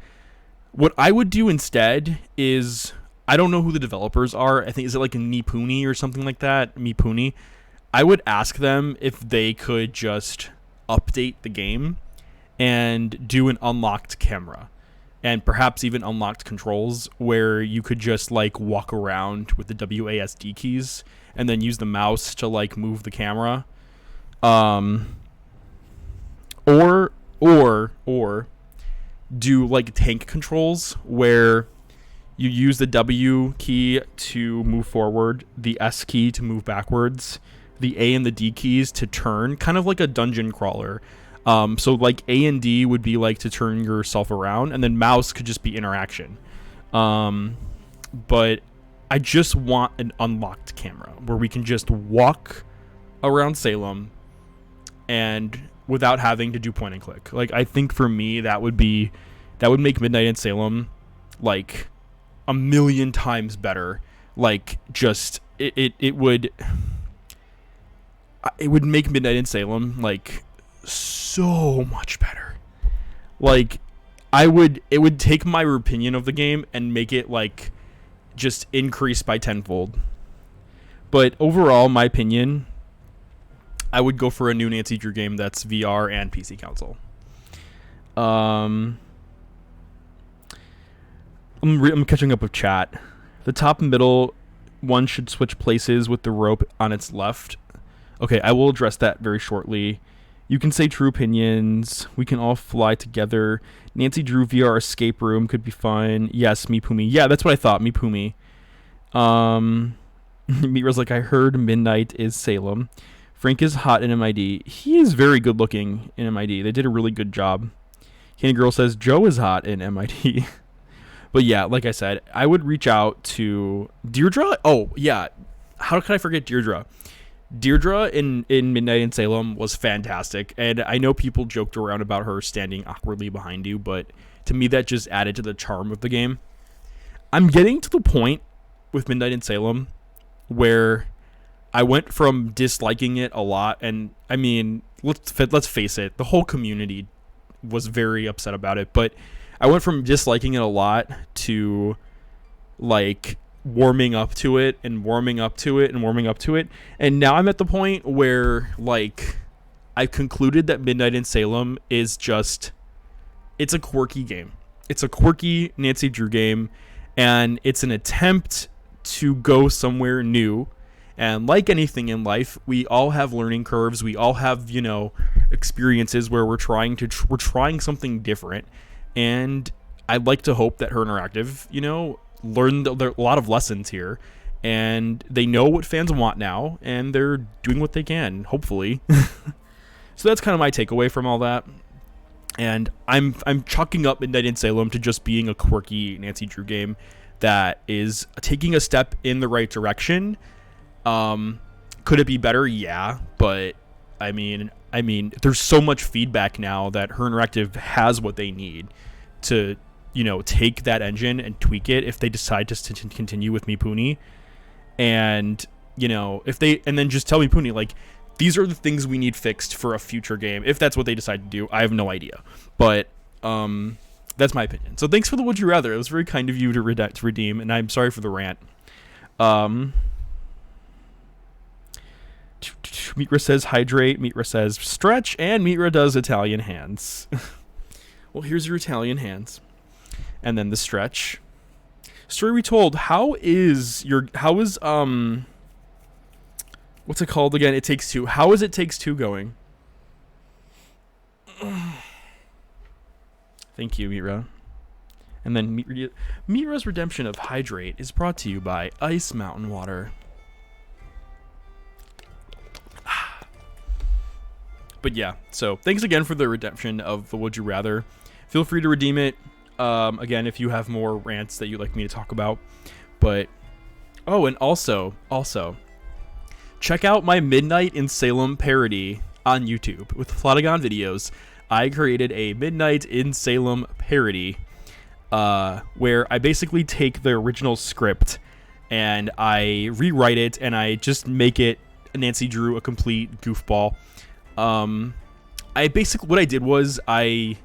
what I would do instead is, I don't know who the developers are. I think, is it like a Mipuni or something like that? Mipuni. I would ask them if they could just update the game and do an unlocked camera, and perhaps even unlocked controls where you could just like walk around with the WASD keys and then use the mouse to like move the camera. Or do like tank controls where you use the W key to move forward, the S key to move backwards, the A and the D keys to turn, kind of like a dungeon crawler. So like A and D would be like to turn yourself around, and then mouse could just be interaction. But I just want an unlocked camera where we can just walk around Salem and without having to do point and click. Like, I think for me that would make Midnight in Salem like a million times better. Like, just it would make Midnight in Salem like so much better. Like, it would take my opinion of the game and make it like just increase by tenfold. But overall, my opinion, I would go for a new Nancy Drew game that's VR and PC console. I'm catching up with chat. The top and middle one should switch places with the rope on its left. Okay, I will address that very shortly. You can say true opinions. We can all fly together. Nancy Drew VR escape room could be fun. Yes, Mipumi. Yeah, that's what I thought. Mipumi. Mira's like, I heard Midnight is Salem. Frank is hot in MID. He is very good looking in MID. They did a really good job. Candy Girl says Joe is hot in MID. But yeah, like I said, I would reach out to Deirdre. Oh, yeah. How could I forget Deirdre? Deirdre in Midnight in Salem was fantastic. And I know people joked around about her standing awkwardly behind you, but to me that just added to the charm of the game. I'm getting to the point with Midnight in Salem where I went from disliking it a lot, and I mean, let's face it, the whole community was very upset about it, but I went from disliking it a lot to like warming up to it and warming up to it and warming up to it, and now I'm at the point where like I've concluded that Midnight in Salem is just, it's a quirky game. It's a quirky Nancy Drew game, and it's an attempt to go somewhere new. And like anything in life, we all have learning curves. We all have, you know, experiences where we're trying something different. And I'd like to hope that Her Interactive, you know, learned a lot of lessons here, and they know what fans want now, and they're doing what they can, hopefully. So that's kind of my takeaway from all that. And I'm chalking up Midnight in Salem to just being a quirky Nancy Drew game that is taking a step in the right direction. Could it be better? Yeah, but I mean, there's so much feedback now that Her Interactive has what they need to, you know, take that engine and tweak it if they decide to continue with Mipuni. And, you know, and then just tell Mipuni, like, these are the things we need fixed for a future game. If that's what they decide to do, I have no idea. But, that's my opinion. So thanks for the Would You Rather. It was very kind of you to redeem, and I'm sorry for the rant. Mitra says hydrate, Mitra says stretch, and Mitra does Italian hands. Well, here's your Italian hands. And then the stretch. Story retold. How is what's it called again? It Takes Two. How is It Takes Two going? Thank you, Mira. And then Mira's redemption of hydrate is brought to you by Ice Mountain Water. But yeah, so thanks again for the redemption of the Would You Rather. Feel free to redeem it. Again, if you have more rants that you'd like me to talk about. But, oh, and also, check out my Midnight in Salem parody on YouTube with Flanagan Videos. I created a Midnight in Salem parody where I basically take the original script and I rewrite it and I just make it Nancy Drew a complete goofball. What I did was I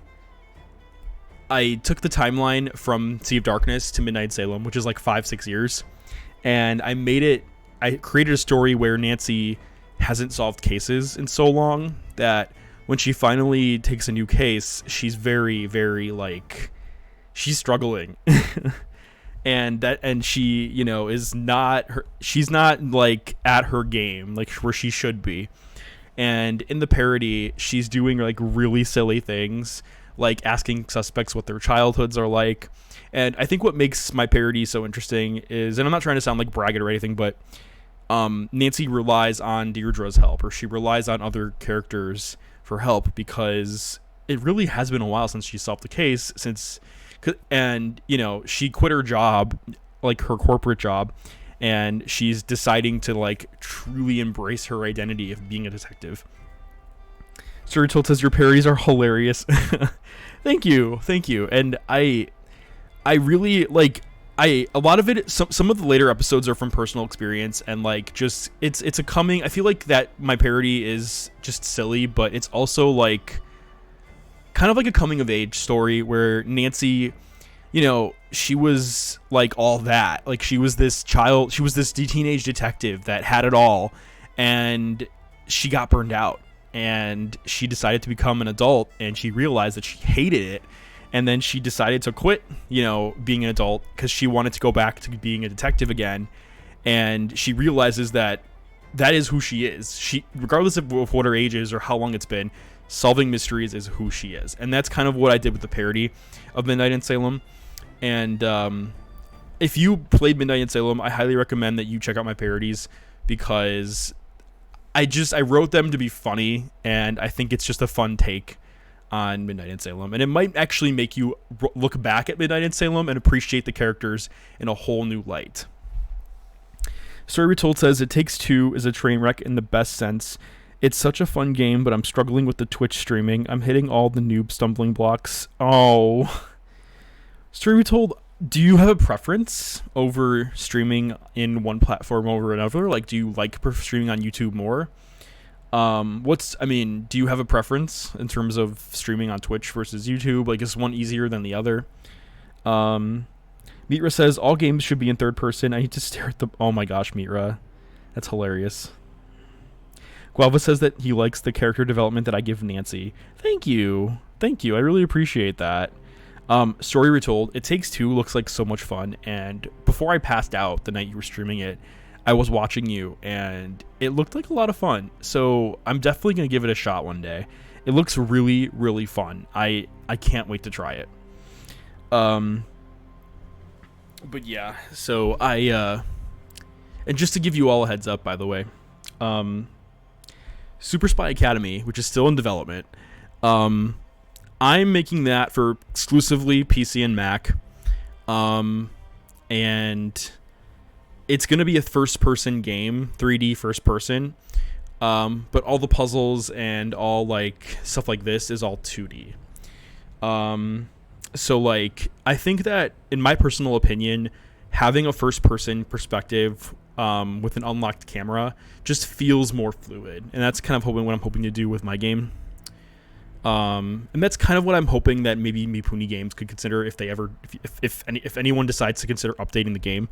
I took the timeline from Sea of Darkness to Midnight Salem, which is like 5-6 years, and I created a story where Nancy hasn't solved cases in so long that when she finally takes a new case, she's very, very like, she's struggling. and she, you know, she's not like at her game, like where she should be. And in the parody, she's doing like really silly things, like asking suspects what their childhoods are like. And I think what makes my parody so interesting is, and I'm not trying to sound like braggart or anything, but Nancy relies on Deirdre's help, or she relies on other characters for help, because it really has been a while since she solved the case, and you know, she quit her job, like her corporate job, and she's deciding to like truly embrace her identity of being a detective. Storytold says your parodies are hilarious. Thank you. And I really like, a lot of it, some of the later episodes are from personal experience, and like just it's I feel like that my parody is just silly, but it's also like kind of like a coming of age story where Nancy, you know, she was like all that, like she was this teenage detective that had it all, and she got burned out, and she decided to become an adult, and she realized that she hated it. And then she decided to quit, you know, being an adult, because she wanted to go back to being a detective again. And she realizes that is who she is. She, regardless of what her age is or how long it's been, solving mysteries is who she is. And that's kind of what I did with the parody of Midnight in Salem. And if you played Midnight in Salem, I highly recommend that you check out my parodies, because I wrote them to be funny, and I think it's just a fun take on Midnight in Salem, and it might actually make you look back at Midnight in Salem and appreciate the characters in a whole new light. Story Retold says It Takes Two is a train wreck in the best sense. It's such a fun game, but I'm struggling with the Twitch streaming. I'm hitting all the noob stumbling blocks. Oh. Story Retold, do you have a preference over streaming in one platform over another? Like, do you like streaming on YouTube more? Do you have a preference in terms of streaming on Twitch versus YouTube? Like, is one easier than the other? Mitra says, all games should be in third person. I need to stare at the... Oh my gosh, Mitra. That's hilarious. Guava says that he likes the character development that I give Nancy. Thank you. I really appreciate that. Story Retold, It Takes Two looks like so much fun. And before I passed out the night you were streaming it, I was watching you, and it looked like a lot of fun. So I'm definitely going to give it a shot one day. It looks really, really fun. I can't wait to try it. But yeah, so and just to give you all a heads up, by the way, Super Spy Academy, which is still in development, I'm making that for exclusively PC and Mac. And it's going to be a first-person game, 3D first-person, but all the puzzles and all, like, stuff like this is all 2D. So, like, I think that, in my personal opinion, having a first-person perspective with an unlocked camera just feels more fluid, and that's kind of what I'm hoping to do with my game. And that's kind of what I'm hoping that maybe Mipuni Games could consider if anyone decides to consider updating the game.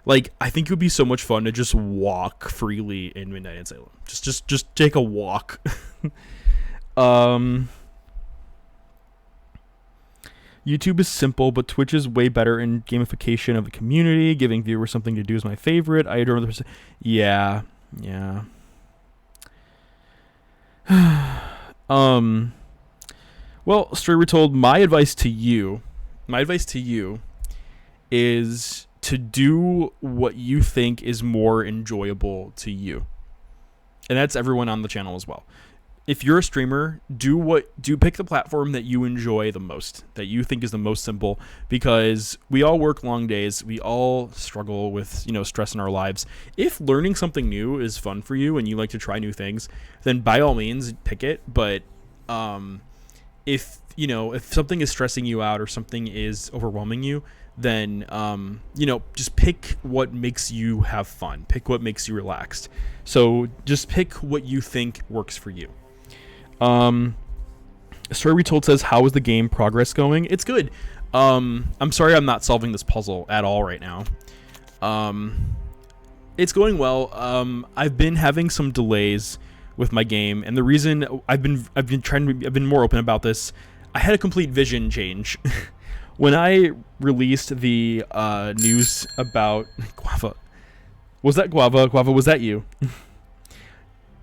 Like, I think it would be so much fun to just walk freely in Midnight in Salem. Just take a walk. YouTube is simple, but Twitch is way better in gamification of the community. Giving viewers something to do is my favorite. I adore the person. Yeah. Well, Story Retold, my advice to you is to do what you think is more enjoyable to you. And that's everyone on the channel as well. If you're a streamer, pick the platform that you enjoy the most, that you think is the most simple, because we all work long days. We all struggle with, stress in our lives. If learning something new is fun for you and you like to try new things, then by all means pick it. But if something is stressing you out or something is overwhelming you, then just pick what makes you have fun. Pick what makes you relaxed. So just pick what you think works for you. Story Retold says, how is the game progress going? It's good. I'm sorry I'm not solving this puzzle at all right now. It's going well. I've been having some delays with my game, and the reason I've been more open about this. I had a complete vision change. When I released the news about Guava. Was that Guava? Guava, was that you?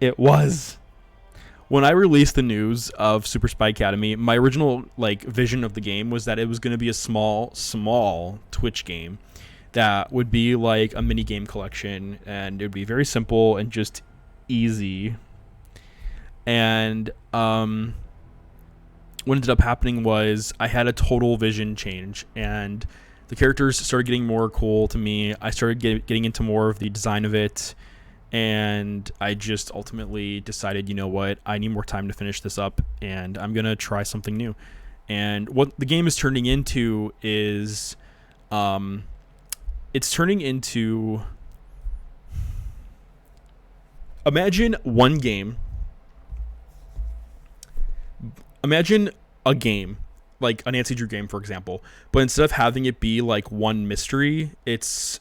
It was. When I released the news of Super Spy Academy, my original vision of the game was that it was going to be a small Twitch game that would be like a mini game collection, and it would be very simple and just easy. And what ended up happening was I had a total vision change, and the characters started getting more cool to me. I started getting into more of the design of it, and I just ultimately decided, you know what, I need more time to finish this up, and I'm gonna try something new. And what the game is turning into is it's turning into, imagine a game like a Nancy Drew game, for example, but instead of having it be like one mystery, it's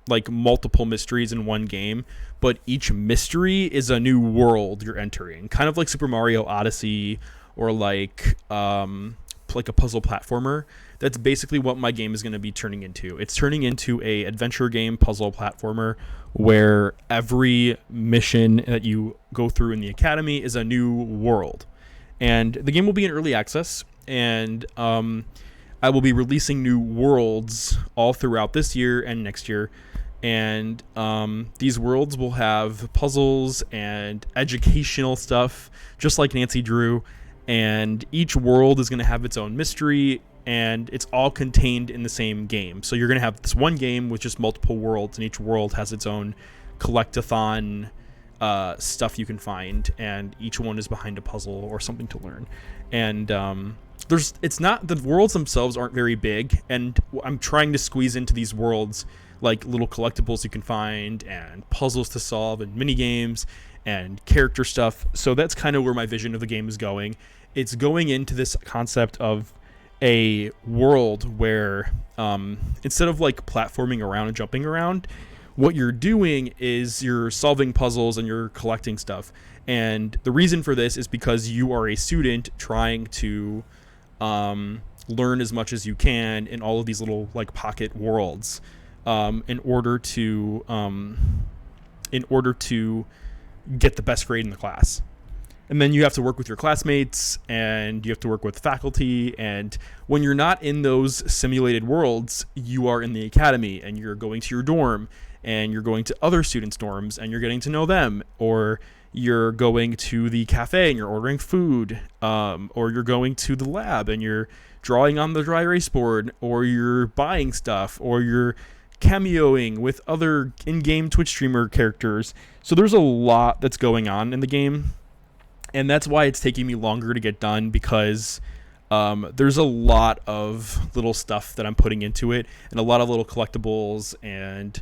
like multiple mysteries in one game, but each mystery is a new world you're entering, kind of like Super Mario Odyssey, or like a puzzle platformer. That's basically what my game is going to be turning into. It's turning into a adventure game puzzle platformer where every mission that you go through in the academy is a new world. And the game will be in early access, and I will be releasing new worlds all throughout this year and next year. And these worlds will have puzzles and educational stuff, just like Nancy Drew. And each world is going to have its own mystery, and it's all contained in the same game. So you're going to have this one game with just multiple worlds, and each world has its own collect-a-thon stuff you can find, and each one is behind a puzzle or something to learn. And it's not, the worlds themselves aren't very big, and I'm trying to squeeze into these worlds like little collectibles you can find, and puzzles to solve, and mini games, and character stuff. So that's kind of where my vision of the game is going. It's going into this concept of a world where instead of like platforming around and jumping around, what you're doing is you're solving puzzles and you're collecting stuff. And the reason for this is because you are a student trying to learn as much as you can in all of these little like pocket worlds, in order to get the best grade in the class. And then you have to work with your classmates, and you have to work with faculty. And when you're not in those simulated worlds, you are in the academy, and you're going to your dorm, and you're going to other students' dorms, and you're getting to know them. Or you're going to the cafe and you're ordering food, or you're going to the lab and you're drawing on the dry erase board, or you're buying stuff, or you're cameoing with other in-game Twitch streamer characters. So there's a lot that's going on in the game, and that's why it's taking me longer to get done, because there's a lot of little stuff that I'm putting into it, and a lot of little collectibles, and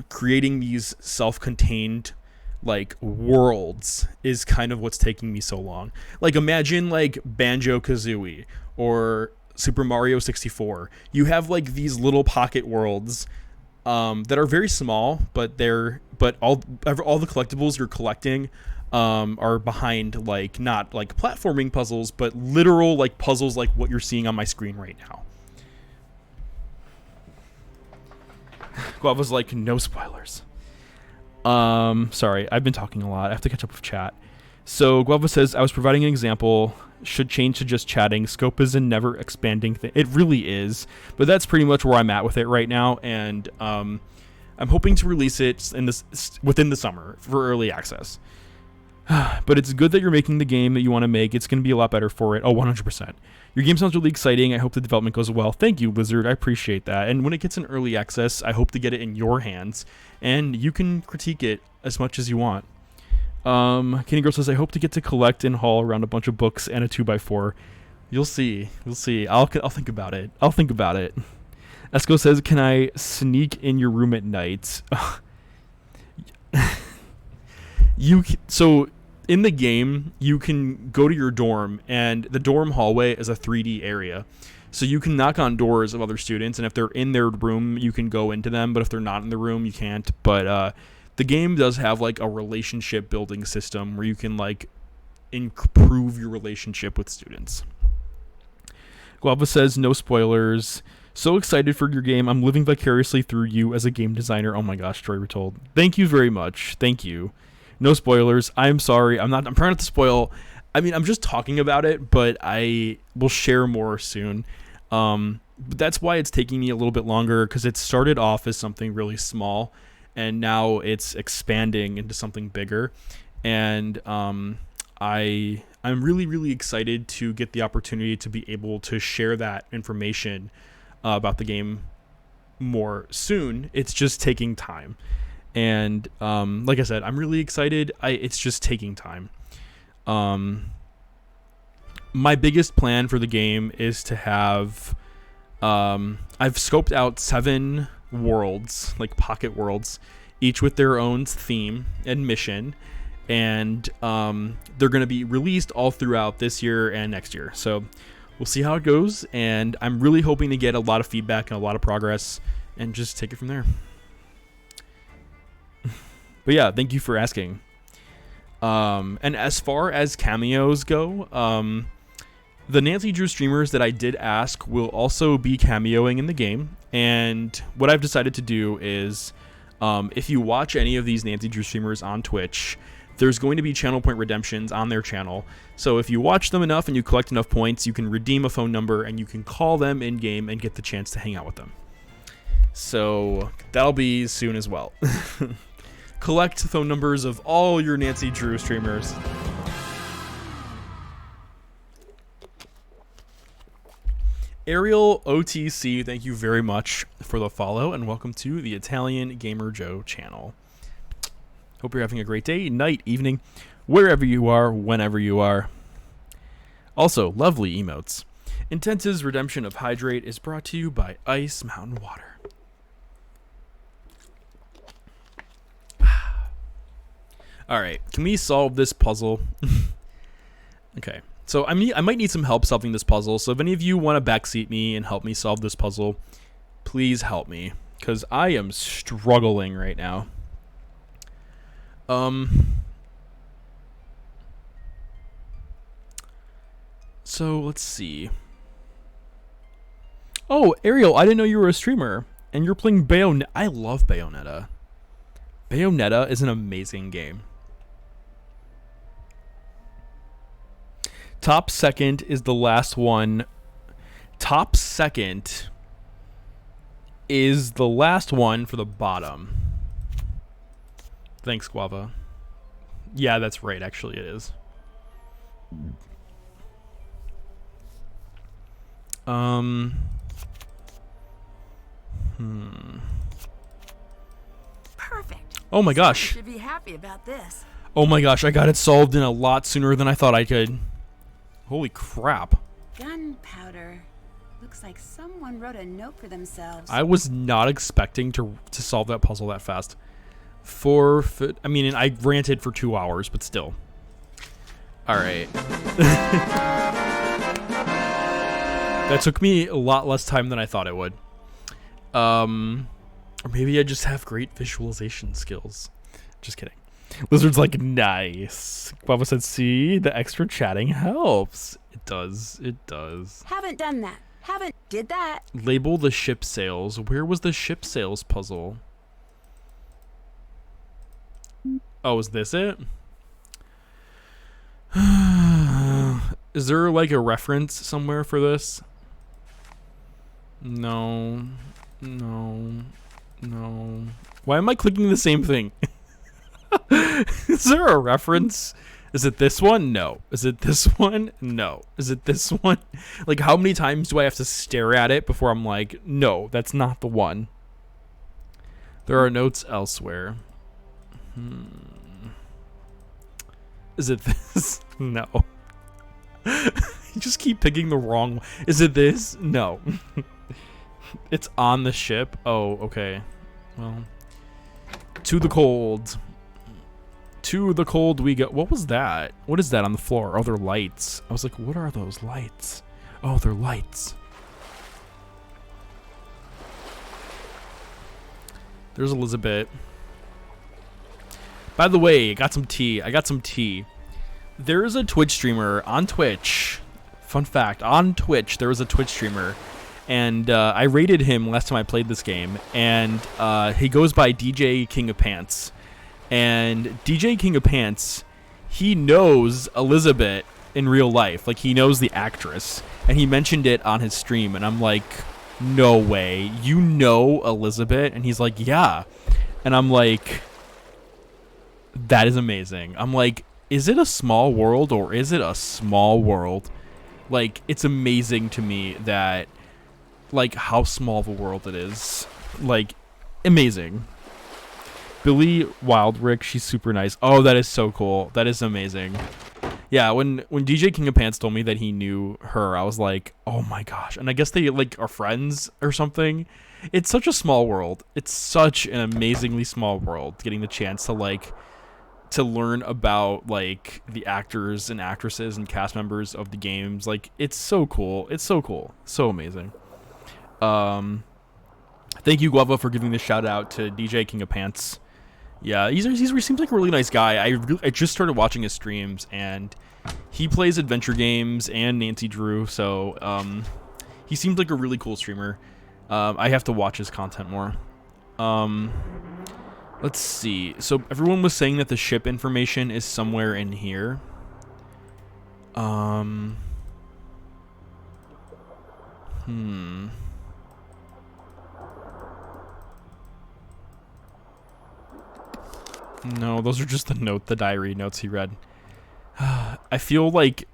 creating these self-contained like worlds is kind of what's taking me so long. Like imagine like Banjo-Kazooie or Super Mario 64. You have like these little pocket worlds that are very small, but all the collectibles you're collecting are behind like not like platforming puzzles, but literal like puzzles like what you're seeing on my screen right now. Guava's like, no spoilers. Sorry, I've been talking a lot. I have to catch up with chat. So Guava says, I was providing an example. Should change to just chatting. Scope is a never expanding thing. It really is, but that's pretty much where I'm at with it right now. And I'm hoping to release it within the summer for early access. But it's good that you're making the game that you want to make. It's going to be a lot better for it. Oh, 100%. Your game sounds really exciting. I hope the development goes well. Thank you, Lizard. I appreciate that. And when it gets in early access, I hope to get it in your hands, and you can critique it as much as you want. Kenny Girl says, I hope to get to collect and haul around a bunch of books and a 2x4. You'll see. You'll see. I'll think about it. Esco says, can I sneak in your room at night? So in the game, you can go to your dorm, and the dorm hallway is a 3D area. So you can knock on doors of other students, and if they're in their room, you can go into them, but if they're not in the room, you can't. But the game does have like a relationship building system where you can like improve your relationship with students. Guava says, no spoilers. So excited for your game. I'm living vicariously through you as a game designer. Oh my gosh, Troy Retold. Thank you very much. Thank you. No spoilers. I'm sorry. I'm trying not to spoil. I mean, I'm just talking about it, but I will share more soon. But that's why it's taking me a little bit longer, because it started off as something really small, and now it's expanding into something bigger. And I'm really, really excited to get the opportunity to be able to share that information about the game more soon. It's just taking time. And like I said, I'm really excited. It's just taking time. My biggest plan for the game is to have I've scoped out 7 worlds, like pocket worlds, each with their own theme and mission, and they're going to be released all throughout this year and next year. So we'll see how it goes, and I'm really hoping to get a lot of feedback and a lot of progress and just take it from there. But yeah, thank you for asking. And as far as cameos go, the Nancy Drew streamers that I did ask will also be cameoing in the game. And what I've decided to do is, if you watch any of these Nancy Drew streamers on Twitch, there's going to be channel point redemptions on their channel. So if you watch them enough and you collect enough points, you can redeem a phone number and you can call them in game and get the chance to hang out with them. So that'll be soon as well. Collect phone numbers of all your Nancy Drew streamers. Ariel OTC, thank you very much for the follow, and welcome to the Italian Gamer Joe channel. Hope you're having a great day, night, evening, wherever you are, whenever you are. Also, lovely emotes. Intense's redemption of Hydrate is brought to you by Ice Mountain Water. All right, can we solve this puzzle? Okay, so I might need some help solving this puzzle. So if any of you want to backseat me and help me solve this puzzle, please help me, because I am struggling right now. So let's see. Oh, Ariel, I didn't know you were a streamer, and you're playing Bayonetta. I love Bayonetta. Bayonetta is an amazing game. Top second is the last one. Top second is the last one for the bottom. Thanks, Guava. Yeah, that's right. Actually, it is. Perfect. Oh my gosh. You should be happy about this. Oh my gosh, I got it solved in a lot sooner than I thought I could. Holy crap. Gunpowder. Looks like someone wrote a note for themselves. I was not expecting to solve that puzzle that fast. I mean, I ranted for 2 hours, but still. Alright. That took me a lot less time than I thought it would. Or maybe I just have great visualization skills. Just kidding. Lizard's like, nice. Guava said, see, the extra chatting helps. It does. It does. Haven't done that. Haven't did that. Label the ship sails. Where was the ship sails puzzle? Oh, is this it? Is there like a reference somewhere for this? No. No. No. Why am I clicking the same thing? Is there a reference? Is it this one? No. Is it this one? No. Is it this one? Like, how many times do I have to stare at it before I'm like, no, that's not the one? There are notes elsewhere. Is it this? No. You just keep picking the wrong one. Is it this? No. It's on the ship. Oh, okay. Well, to the cold. To the cold we go. What was that? What is that on the floor? Oh, they're lights. I was like, what are those lights? Oh, they're lights. There's Elizabeth. By the way, I got some tea. There is a Twitch streamer on Twitch. Fun fact, on Twitch, there was a Twitch streamer. And I rated him last time I played this game. And he goes by DJ King of Pants. And DJ King of Pants, he knows Elizabeth in real life. Like, he knows the actress. And he mentioned it on his stream. And I'm like, no way. You know Elizabeth? And he's like, yeah. And I'm like, that is amazing. I'm like, is it a small world or is it a small world? Like, it's amazing to me that, like, how small of a world it is. Like, amazing. Billy Wildrick, she's super nice. Oh, that is so cool. That is amazing. Yeah, when DJ King of Pants told me that he knew her, I was like, oh my gosh. And I guess they, like, are friends or something. It's such a small world. It's such an amazingly small world, getting the chance to, like, to learn about, like, the actors and actresses and cast members of the games. Like, it's so cool. It's so cool. So amazing. Thank you, Guava, for giving the shout out to DJ King of Pants. Yeah, he seems like a really nice guy. I just started watching his streams, and he plays adventure games and Nancy Drew, so he seems like a really cool streamer. I have to watch his content more. Let's see. So everyone was saying that the ship information is somewhere in here. No, those are just the diary notes he read. I feel like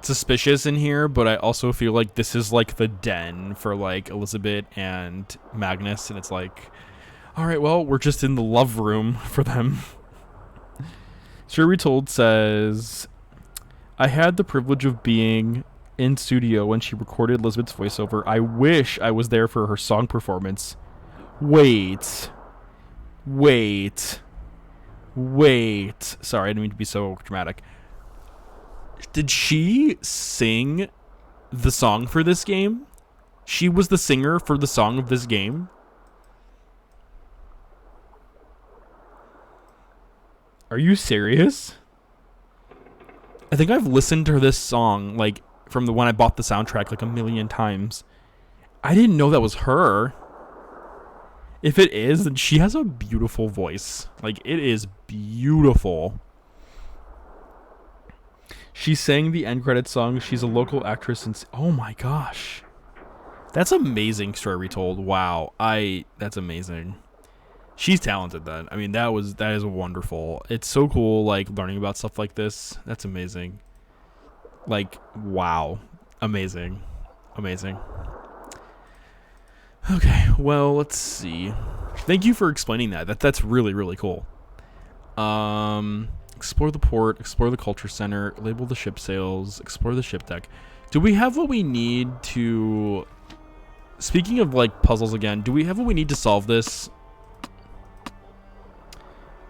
suspicious in here, but I also feel like this is like the den for like Elizabeth and Magnus, and it's like, all right, well, we're just in the love room for them. Story Retold says, I had the privilege of being in studio when she recorded Elizabeth's voiceover. I wish I was there for her song performance. Wait. Sorry, I didn't mean to be so dramatic. Did she sing the song for this game? She was the singer for the song of this game? Are you serious? I think I've listened to this song, like, from the when I bought the soundtrack, like, a million times. I didn't know that was her. If it is, then she has a beautiful voice. Like, it is beautiful. She sang the end credits song. She's a local actress and oh my gosh. That's amazing. Story Retold. Wow. That's amazing. She's talented then. I mean, that is wonderful. It's so cool, like, learning about stuff like this. That's amazing. Like, wow. Amazing. Okay, well, let's see. Thank you for explaining that. That's really, really cool. Explore the port, explore the culture center, label the ship sails, explore the ship deck. Do we have what we need to... Speaking of, like, puzzles again, do we have what we need to solve this?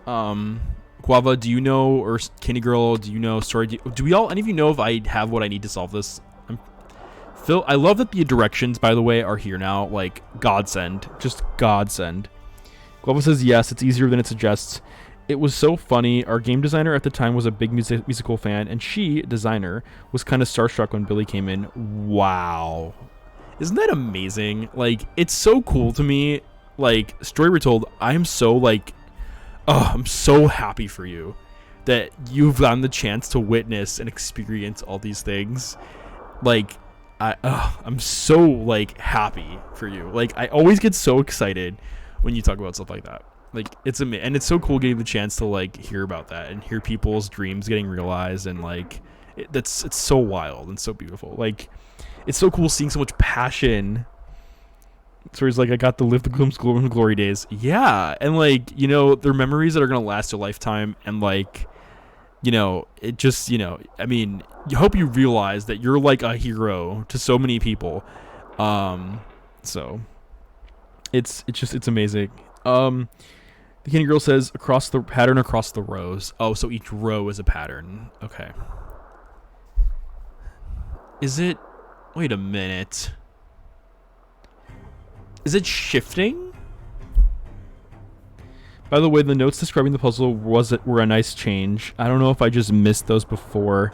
Guava, do you know, or Candy Girl, do you know, Story, do we all, any of you know if I have what I need to solve this? Phil, I love that the directions, by the way, are here now. Like, godsend. Just godsend. Guava says, yes, it's easier than it suggests. It was so funny. Our game designer at the time was a big musical fan, and she, designer, was kind of starstruck when Billy came in. Wow. Isn't that amazing? Like, it's so cool to me. Like, Story Retold, I'm so, like, oh, I'm so happy for you that you've gotten the chance to witness and experience all these things. Like, I'm so, like, happy for you. Like, I always get so excited when you talk about stuff like that. Like, it's amazing, and it's so cool getting the chance to, like, hear about that and hear people's dreams getting realized, and, like, it's so wild and so beautiful. Like, it's so cool seeing so much passion. So he's like, I got to live the glory days. Yeah, and, like, you know, they're memories that are gonna last a lifetime, and, like, you know, it just, you know, I mean, you hope you realize that you're like a hero to so many people. So it's amazing. The Candy Girl says across the pattern across the rows. Oh, so each row is a pattern. Okay. Is it... Wait a minute. Is it shifting? By the way, the notes describing the puzzle were a nice change. I don't know if I just missed those before.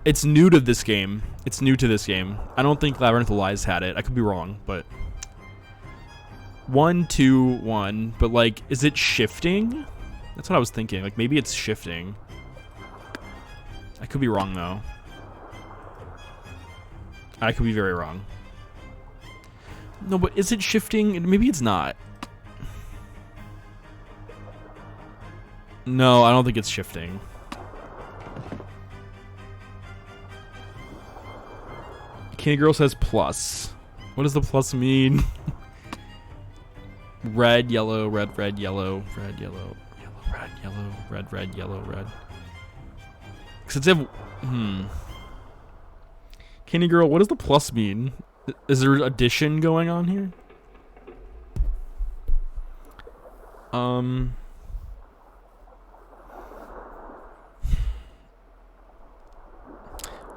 It's new to this game. It's new to this game. I don't think Labyrinth of Lies had it. I could be wrong, but... 1, 2, 1. But, like, is it shifting? That's what I was thinking. Like, maybe it's shifting. I could be wrong, though. I could be very wrong. No, but is it shifting? Maybe it's not. No, I don't think it's shifting. Candy Girl says plus. What does the plus mean? Red, yellow, red, red, yellow, red, yellow, yellow, red, yellow, red, red, yellow, red. Because it's Candy Girl, what does the plus mean? Is there addition going on here?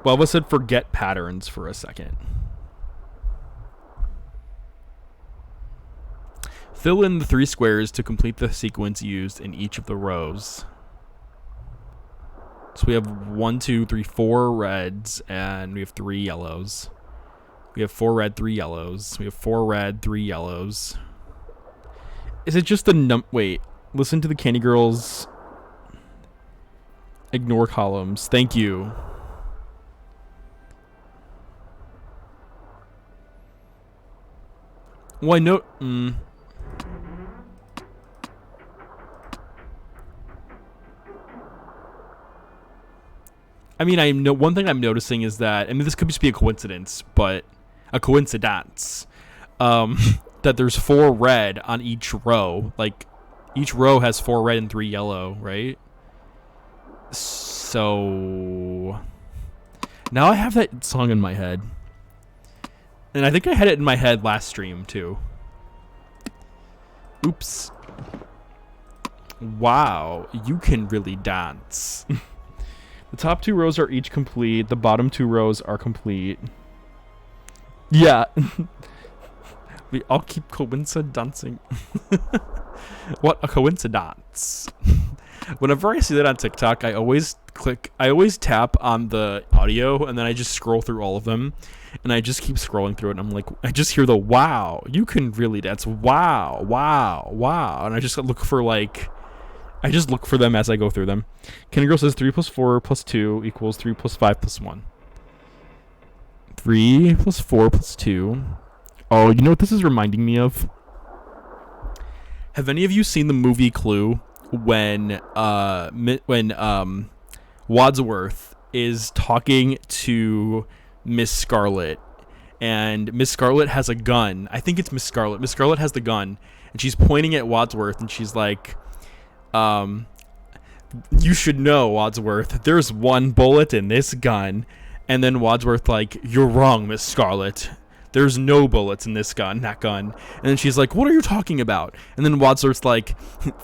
Bubba said forget patterns for a second. Fill in the 3 squares to complete the sequence used in each of the rows. So we have 1, 2, 3, 4 reds, and we have 3 yellows. We have 4 red, 3 yellows. We have 4 red, 3 yellows. Is it just the wait, listen to the Candy Girls. Ignore columns. Thank you. Well, I know... I mean, I know one thing I'm noticing is that, I mean, this could just be a coincidence, but a coincidence, that there's 4 red on each row. Like, each row has 4 red and 3 yellow, right? So now I have that song in my head, and I think I had it in my head last stream too. Oops. Wow, you can really dance. The top 2 rows are each complete. The bottom 2 rows are complete. Yeah. We all keep coincidencing. What a coincidence. Whenever I see that on TikTok, I always tap on the audio, and then I just scroll through all of them, and I just keep scrolling through it, and I'm like, I just hear the wow, you can really dance. Wow, wow, wow. And I just look for them as I go through them. Candy Girl says 3 plus 4 plus 2 equals 3 plus 5 plus 1. 3 plus 4 plus 2. Oh, you know what this is reminding me of? Have any of you seen the movie Clue when Wadsworth is talking to Miss Scarlet, and Miss Scarlet has a gun? I think it's Miss Scarlet. Miss Scarlet has the gun, and she's pointing at Wadsworth, and she's like, you should know, Wadsworth, there's 1 bullet in this gun. And then Wadsworth like, you're wrong, Miss Scarlet. There's no bullets in that gun. And then she's like, what are you talking about? And then Wadsworth's like,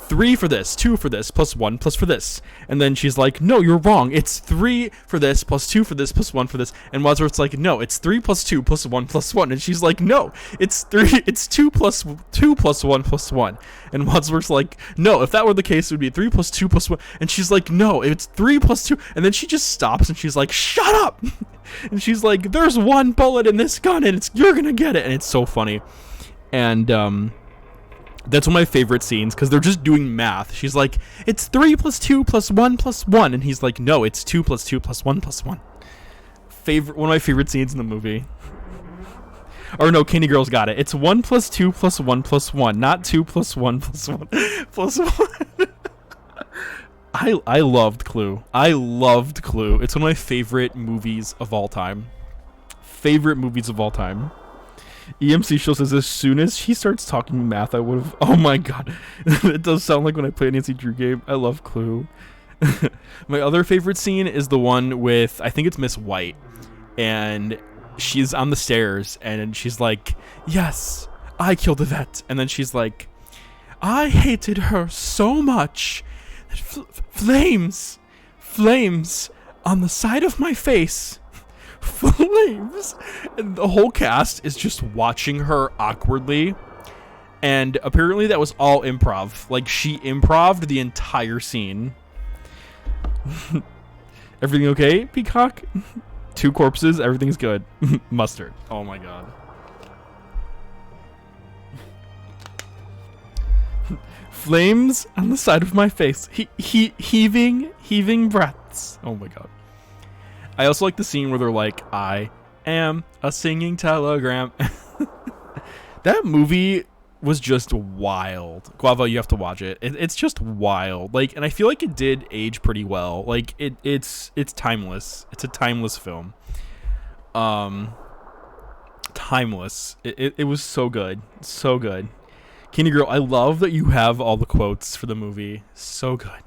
3 for this, 2 for this, plus 1 plus for this. And then she's like, no, you're wrong. It's 3 for this, plus 2 for this, plus 1 for this. And Wadsworth's like, no, it's 3 plus 2 plus 1 plus 1. And she's like, no, it's 2 plus 2 plus 1 plus 1. And Wadsworth's like, no, if that were the case, it would be 3 plus 2 plus 1. And she's like, no, it's 3 plus 2. And then she just stops, and she's like, shut up. And she's like, there's 1 bullet in this gun, and you're gonna get it. And it's so funny. And that's one of my favorite scenes, because they're just doing math. She's like, it's 3 plus 2 plus 1 plus 1. And he's like, no, it's 2 plus 2 plus 1 plus 1. One of my favorite scenes in the movie. Or no, Candy Girl's got it. It's 1 plus 2 plus 1 plus 1, not 2 plus 1 plus 1 plus 1. I loved Clue. I loved Clue. It's one of my favorite movies of all time. EMC Show says, as soon as she starts talking math, I would have... Oh my god. It does sound like when I play a Nancy Drew game. I love Clue. My other favorite scene is the one with, I think it's Miss White. And she's on the stairs, and she's like, yes, I killed the vet. And then she's like, I hated her so much that flames on the side of my face. Flames. And the whole cast is just watching her awkwardly. And apparently that was all improv. Like, she improv'd the entire scene. Everything okay, Peacock? 2 corpses, everything's good. Mustard. Oh my god. Flames on the side of my face. Heaving breaths. Oh my god. I also like the scene where they're like, I am a singing telegram. That movie was just wild. Guava, you have to watch it. It's just wild. Like, and I feel like it did age pretty well. Like, it's timeless. It's a timeless film. Timeless. It was so good. So good. Candy Girl, I love that you have all the quotes for the movie. So good.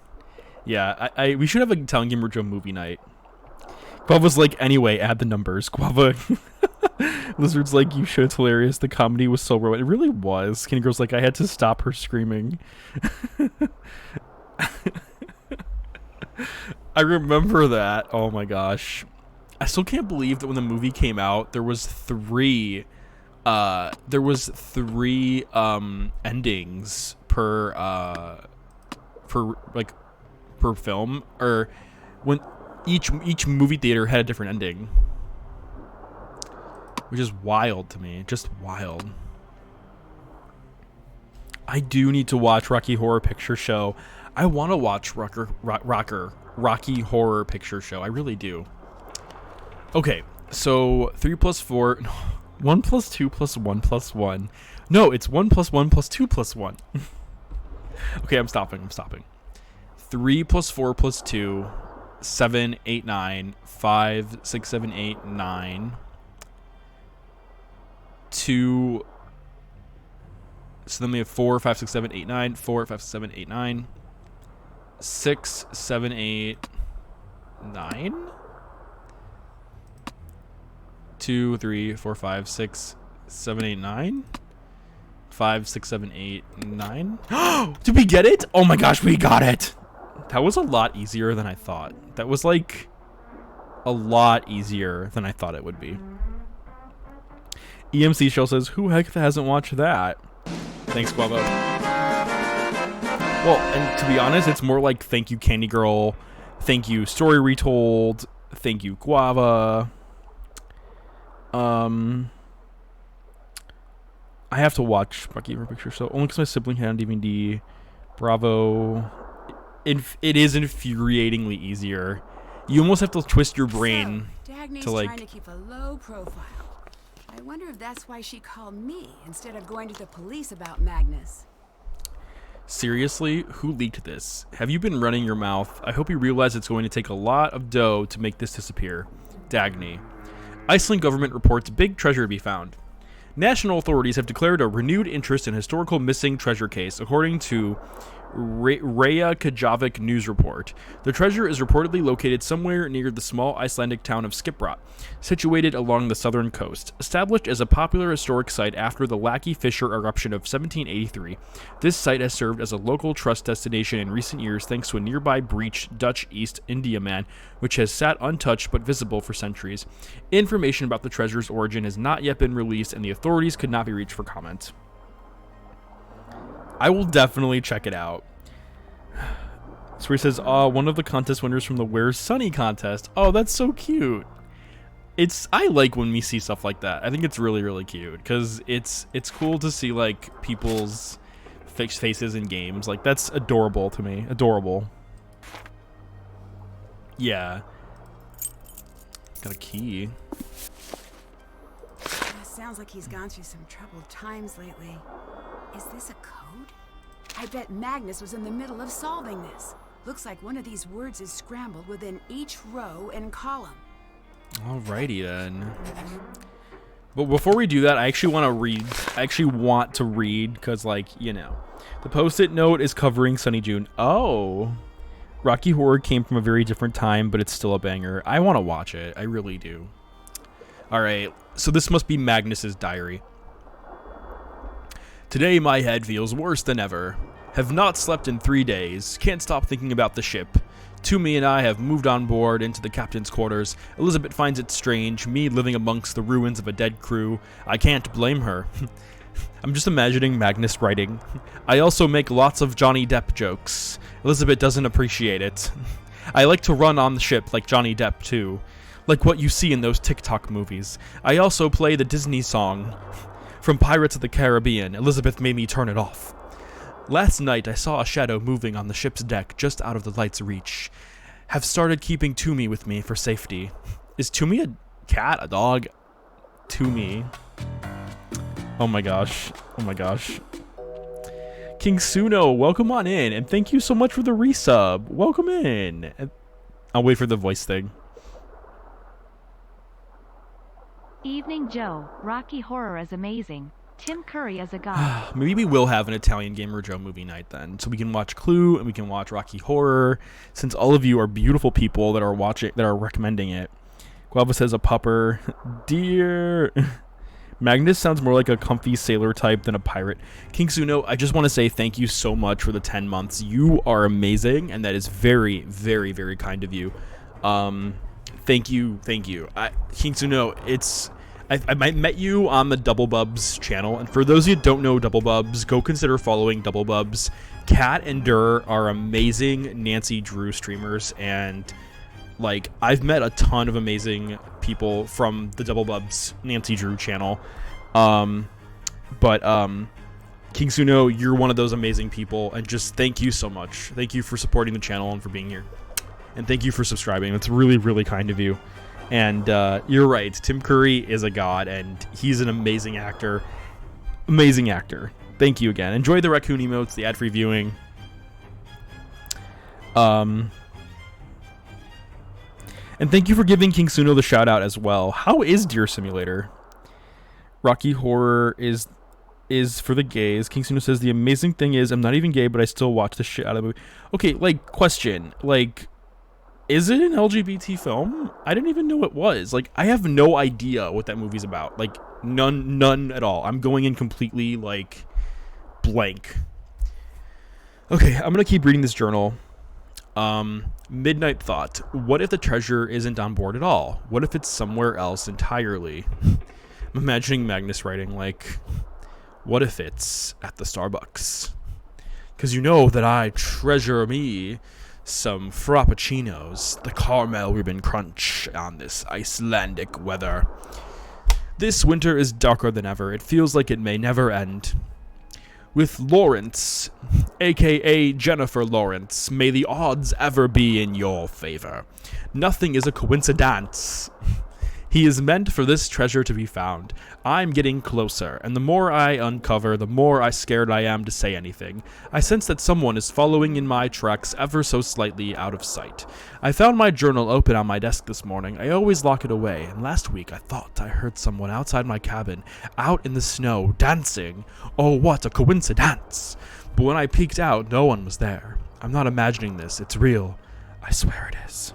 Yeah, we should have a Italian Gamer Joe movie night. Guava's like, anyway, add the numbers. Guava. Lizard's like, you should. It's hilarious. The comedy was so real. It really was. Candy Girl's like, I had to stop her screaming. I remember that. Oh my gosh. I still can't believe that when the movie came out, there was three endings per film, or when each movie theater had a different ending, which is wild to me. Just wild. I do need to watch Rocky Horror Picture Show. I want to watch Rocky Horror Picture Show. I really do. Okay, so 3 + 4, 1 + 2 + 1 + 1. No, it's 1 + 1 + 2 + 1. Okay, I'm stopping. 3 + 4 + 2, 7, 8, 9, 5, 6, 7, 8, 9. 2. So then we have 4, 5, 6, 7, 8, 9. 4, 5, 6, 7, 8, 9. 6, 7, 8, 9. 2, 3, 4, 5, 6, 7, 8, 9. 5, 6, 7, 8, 9. Did we get it? Oh my gosh, we got it. That was a lot easier than I thought. That was like a lot easier than I thought it would be. EMC Shell says, who heck hasn't watched that? Thanks, Guava. Well, and to be honest, it's more like thank you, Candy Girl. Thank you, Story Retold. Thank you, Guava. I have to watch Rocky Horror Picture Show only because my sibling had on DVD. Bravo. It is infuriatingly easier. You almost have to twist your brain Dagny's to like. trying to keep a low profile. I wonder if that's why she called me instead of going to the police about Magnus. Seriously, who leaked this? Have you been running your mouth? I hope you realize it's going to take a lot of dough to make this disappear. Dagny. Iceland government reports big treasure to be found. National authorities have declared a renewed interest in historical missing treasure case, according to Raya Kajavik news report. The treasure is reportedly located somewhere near the small Icelandic town of Skipbrot, situated along the southern coast. Established as a popular historic site after the Lackey Fissure eruption of 1783, this site has served as a local tourist destination in recent years thanks to a nearby breached Dutch East Indiaman, which has sat untouched but visible for centuries. Information about the treasure's origin has not yet been released, and the authorities could not be reached for comment. I will definitely check it out. So he says, one of the contest winners from the Where's Sunny contest. Oh, that's so cute. I like when we see stuff like that. I think it's really, really cute because it's cool to see like people's fixed faces in games. Like, that's adorable to me. Adorable. Yeah. Got a key. Sounds like he's gone through some troubled times lately. Is this a code? I bet Magnus was in the middle of solving this. Looks like one of these words is scrambled within each row and column. Alrighty then. But before we do that, I actually want to read. Because, like, you know. The post-it note is covering Sunny June. Oh. Rocky Horror came from a very different time, but it's still a banger. I want to watch it. I really do. Alright. So this must be Magnus's diary. Today my head feels worse than ever. Have not slept in 3 days. Can't stop thinking about the ship. Toomey and I have moved on board into the captain's quarters. Elizabeth finds it strange, me living amongst the ruins of a dead crew. I can't blame her. I'm just imagining Magnus writing. I also make lots of Johnny Depp jokes. Elizabeth doesn't appreciate it. I like to run on the ship like Johnny Depp too. Like what you see in those TikTok movies. I also play the Disney song from Pirates of the Caribbean. Elizabeth made me turn it off. Last night I saw a shadow moving on the ship's deck just out of the light's reach. Have started keeping Toomey with me for safety. Is Toomey a cat? A dog? Toomey. Oh my gosh. Oh my gosh. King Suno, welcome on in, and thank you so much for the resub. Welcome in. I'll wait for the voice thing. Evening Joe, Rocky Horror is amazing. Tim Curry is a god. Maybe we will have an Italian Gamer Joe movie night then, so we can watch Clue and we can watch Rocky Horror. Since all of you are beautiful people that are recommending it. Guava says a pupper. Dear. Magnus sounds more like a comfy sailor type than a pirate. King Suno, I just want to say thank you so much for the 10 months. You are amazing, and that is very, very, very kind of you. Thank you. King Suno, I met you on the Double Bubs channel, and for those of you who don't know Double Bubs, go consider following Double Bubs. Kat and Durr are amazing Nancy Drew streamers, and like I've met a ton of amazing people from the Double Bubs Nancy Drew channel. But King Suno, you're one of those amazing people, and just thank you so much. Thank you for supporting the channel and for being here. And thank you for subscribing. That's really, really kind of you. And you're right. Tim Curry is a god, and he's an amazing actor. Amazing actor. Thank you again. Enjoy the raccoon emotes, the ad-free viewing. And thank you for giving King Suno the shout out as well. How is Deer Simulator? Rocky Horror is for the gays. King Suno says the amazing thing is I'm not even gay, but I still watch the shit out of the movie. Okay, like question, like, is it an LGBT film? I didn't even know it was. Like, I have no idea what that movie's about. Like, none at all. I'm going in completely like blank. Okay, I'm gonna keep reading this journal. Midnight thought. What if the treasure isn't on board at all? What if it's somewhere else entirely? I'm imagining Magnus writing like, what if it's at the Starbucks? Because you know that I treasure me some frappuccinos, the caramel ribbon crunch on this Icelandic weather. This winter is darker than ever. It feels like it may never end. With Lawrence, aka Jennifer Lawrence, may the odds ever be in your favor. Nothing is a coincidence. He is meant for this treasure to be found. I'm getting closer, and the more I uncover, the more scared I am to say anything. I sense that someone is following in my tracks ever so slightly out of sight. I found my journal open on my desk this morning. I always lock it away, and last week I thought I heard someone outside my cabin, out in the snow, dancing. Oh, what a coincidence! But when I peeked out, no one was there. I'm not imagining this. It's real. I swear it is.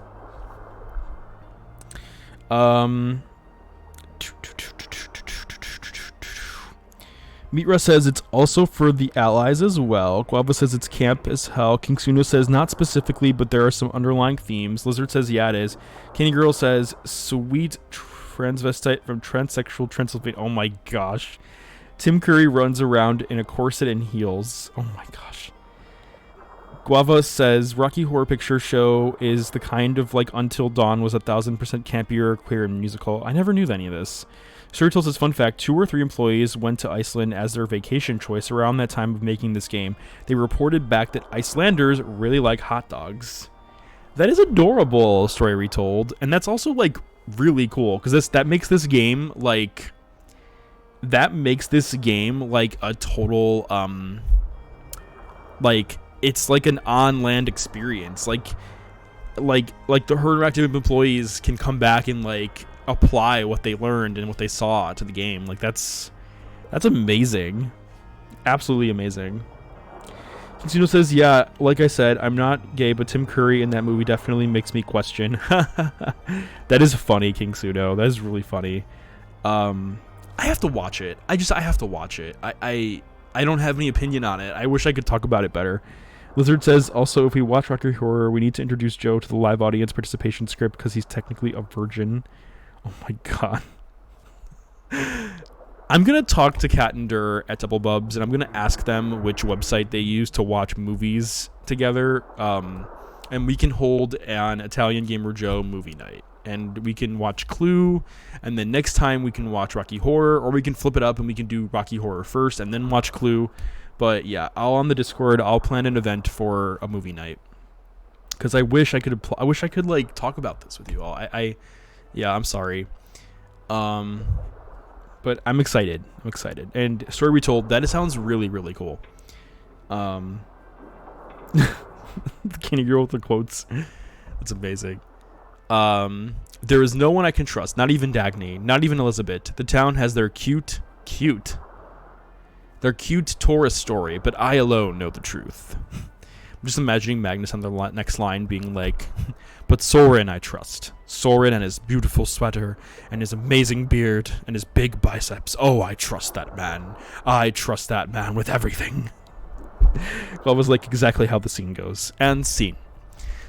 Mitra says it's also for the allies as well. Guava says it's camp as hell. King Suno says not specifically, but there are some underlying themes. Lizard says yeah it is. Candy Girl says sweet transvestite from transsexual Transylvania. Oh my gosh. Tim Curry runs around in a corset and heels. Oh my gosh. Guava says Rocky Horror Picture Show is the kind of like Until Dawn was 1000% campier, queer, and musical. I never knew any of this. Sturtle says, fun fact, 2 or 3 employees went to Iceland as their vacation choice around that time of making this game. They reported back that Icelanders really like hot dogs. That is adorable, story retold. And that's also like really cool because that makes this game like a total like it's like an on-land experience. Like the Herd Active employees can come back and like apply what they learned and what they saw to the game. Like that's amazing. Absolutely amazing. Kitsune says, yeah, like I said, I'm not gay, but Tim Curry in that movie definitely makes me question. That is funny, King Pseudo. That is really funny. I have to watch it. I have to watch it. I don't have any opinion on it. I wish I could talk about it better. Lizard says, also, if we watch Rocky Horror, we need to introduce Joe to the live audience participation script because he's technically a virgin. Oh my god. I'm going to talk to Kat and Dur at Double Bubs, and I'm going to ask them which website they use to watch movies together. And we can hold an Italian Gamer Joe movie night. And we can watch Clue, and then next time we can watch Rocky Horror, or we can flip it up and we can do Rocky Horror first and then watch Clue. But yeah, on the Discord, I'll plan an event for a movie night. Because I wish I could like talk about this with you all. Yeah, I'm sorry. But I'm excited. And Story Retold, that sounds really, really cool. The Candy Girl with the quotes. That's amazing. There is no one I can trust. Not even Dagny. Not even Elizabeth. The town has their cute tourist story, but I alone know the truth. I'm just imagining Magnus on the next line being like, but Soren I trust. Soren and his beautiful sweater, and his amazing beard, and his big biceps. Oh, I trust that man. I trust that man with everything. That was like exactly how the scene goes. And scene.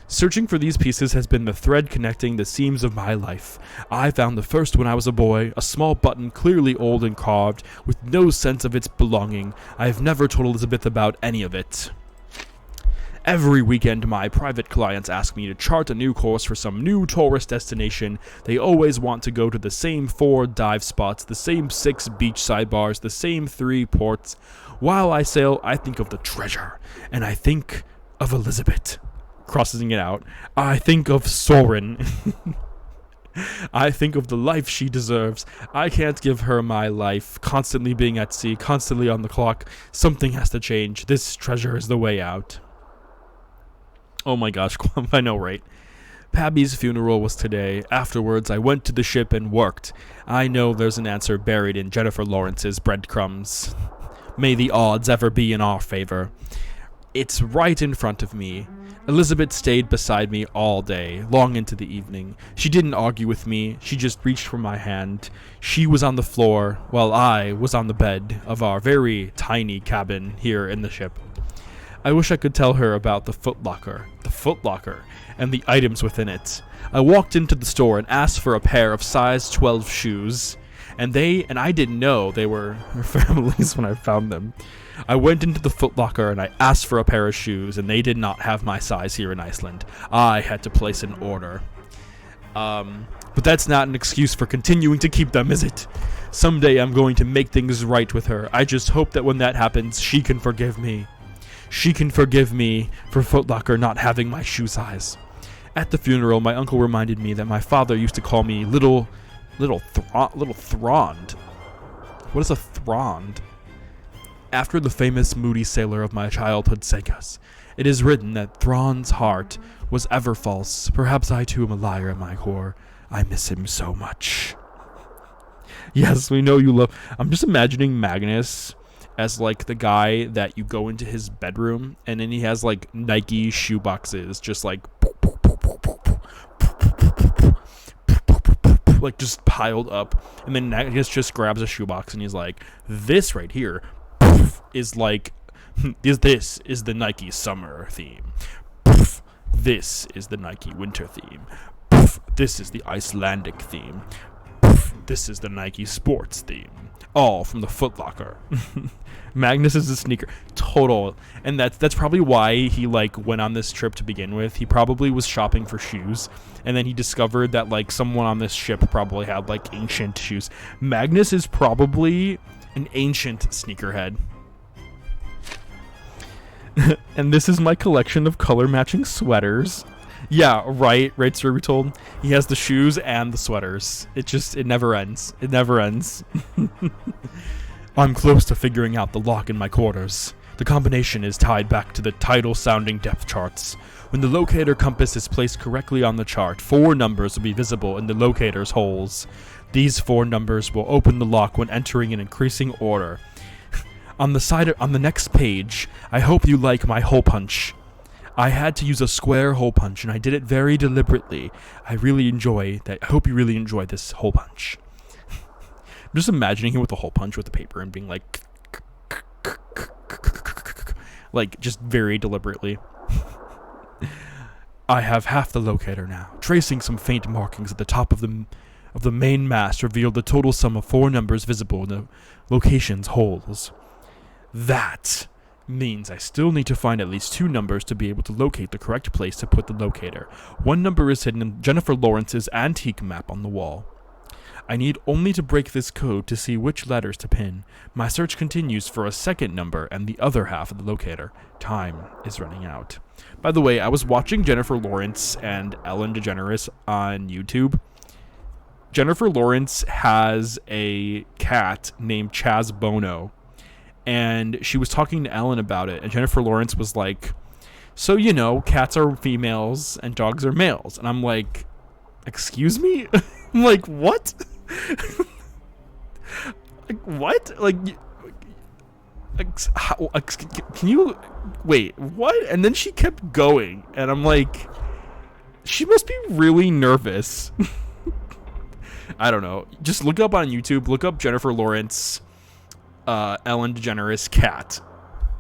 Searching for these pieces has been the thread connecting the seams of my life. I found the first when I was a boy, a small button clearly old and carved, with no sense of its belonging. I have never told Elizabeth about any of it. Every weekend, my private clients ask me to chart a new course for some new tourist destination. They always want to go to the same 4 dive spots, the same 6 beachside bars, the same 3 ports. While I sail, I think of the treasure, and I think of Elizabeth. Crossing it out. I think of Soren. I think of the life she deserves. I can't give her my life, constantly being at sea, constantly on the clock. Something has to change. This treasure is the way out. Oh my gosh, I know, right? Pabby's funeral was today. Afterwards, I went to the ship and worked. I know there's an answer buried in Jennifer Lawrence's breadcrumbs. May the odds ever be in our favor. It's right in front of me. Elizabeth stayed beside me all day, long into the evening. She didn't argue with me, she just reached for my hand. She was on the floor, while I was on the bed of our very tiny cabin here in the ship. I wish I could tell her about the footlocker, and the items within it. I walked into the store and asked for a pair of size 12 shoes, and I didn't know they were her family's when I found them. I went into the Foot Locker and I asked for a pair of shoes, and they did not have my size here in Iceland. I had to place an order. But that's not an excuse for continuing to keep them, is it? Someday I'm going to make things right with her. I just hope that when that happens, she can forgive me. She can forgive me for Foot Locker not having my shoe size. At the funeral, my uncle reminded me that my father used to call me Little Thrond. What is a Thrond? After the famous moody sailor of my childhood sank us, it is written that Thrond's heart was ever false. Perhaps I too am a liar at my core. I miss him so much. Yes, we know you love... I'm just imagining Magnus as like the guy that you go into his bedroom and then he has like Nike shoe boxes just like just piled up, and then Magnus just grabs a shoebox and he's like, this right here is like, this is the Nike summer theme. This is the Nike winter theme. This is the Icelandic theme. This is the Nike sports theme. All from the Foot Locker. Magnus is a sneaker. Total. And that's probably why he like went on this trip to begin with. He probably was shopping for shoes, and then he discovered that like someone on this ship probably had like ancient shoes. Magnus is probably an ancient sneakerhead. And this is my collection of color matching sweaters. Yeah, right, sir, we told. He has the shoes and the sweaters. It never ends. It never ends. I'm close to figuring out the lock in my quarters. The combination is tied back to the tidal-sounding depth charts. When the locator compass is placed correctly on the chart, 4 numbers will be visible in the locator's holes. These 4 numbers will open the lock when entering in increasing order. On the next page, I hope you like my hole punch. I had to use a square hole punch, and I did it very deliberately. I really enjoy that. I hope you really enjoy this hole punch. I'm just imagining him with a hole punch with the paper and being like, like just very deliberately. I have half the locator now. Tracing some faint markings at the top of the main mast revealed the total sum of 4 numbers visible in the location's holes. That means I still need to find at least 2 numbers to be able to locate the correct place to put the locator. 1 number is hidden in Jennifer Lawrence's antique map on the wall. I need only to break this code to see which letters to pin. My search continues for a second number and the other half of the locator. Time is running out. By the way, I was watching Jennifer Lawrence and Ellen DeGeneres on YouTube. Jennifer Lawrence has a cat named Chaz Bono, and she was talking to Ellen about it, and Jennifer Lawrence was like, so, you know, cats are females and dogs are males. And I'm like, excuse me? I'm like, what? Like, what? Like, how, can you, wait, what? And then she kept going, and I'm like, she must be really nervous. I don't know. Just look up on YouTube, look up Jennifer Lawrence, Ellen DeGeneres cat,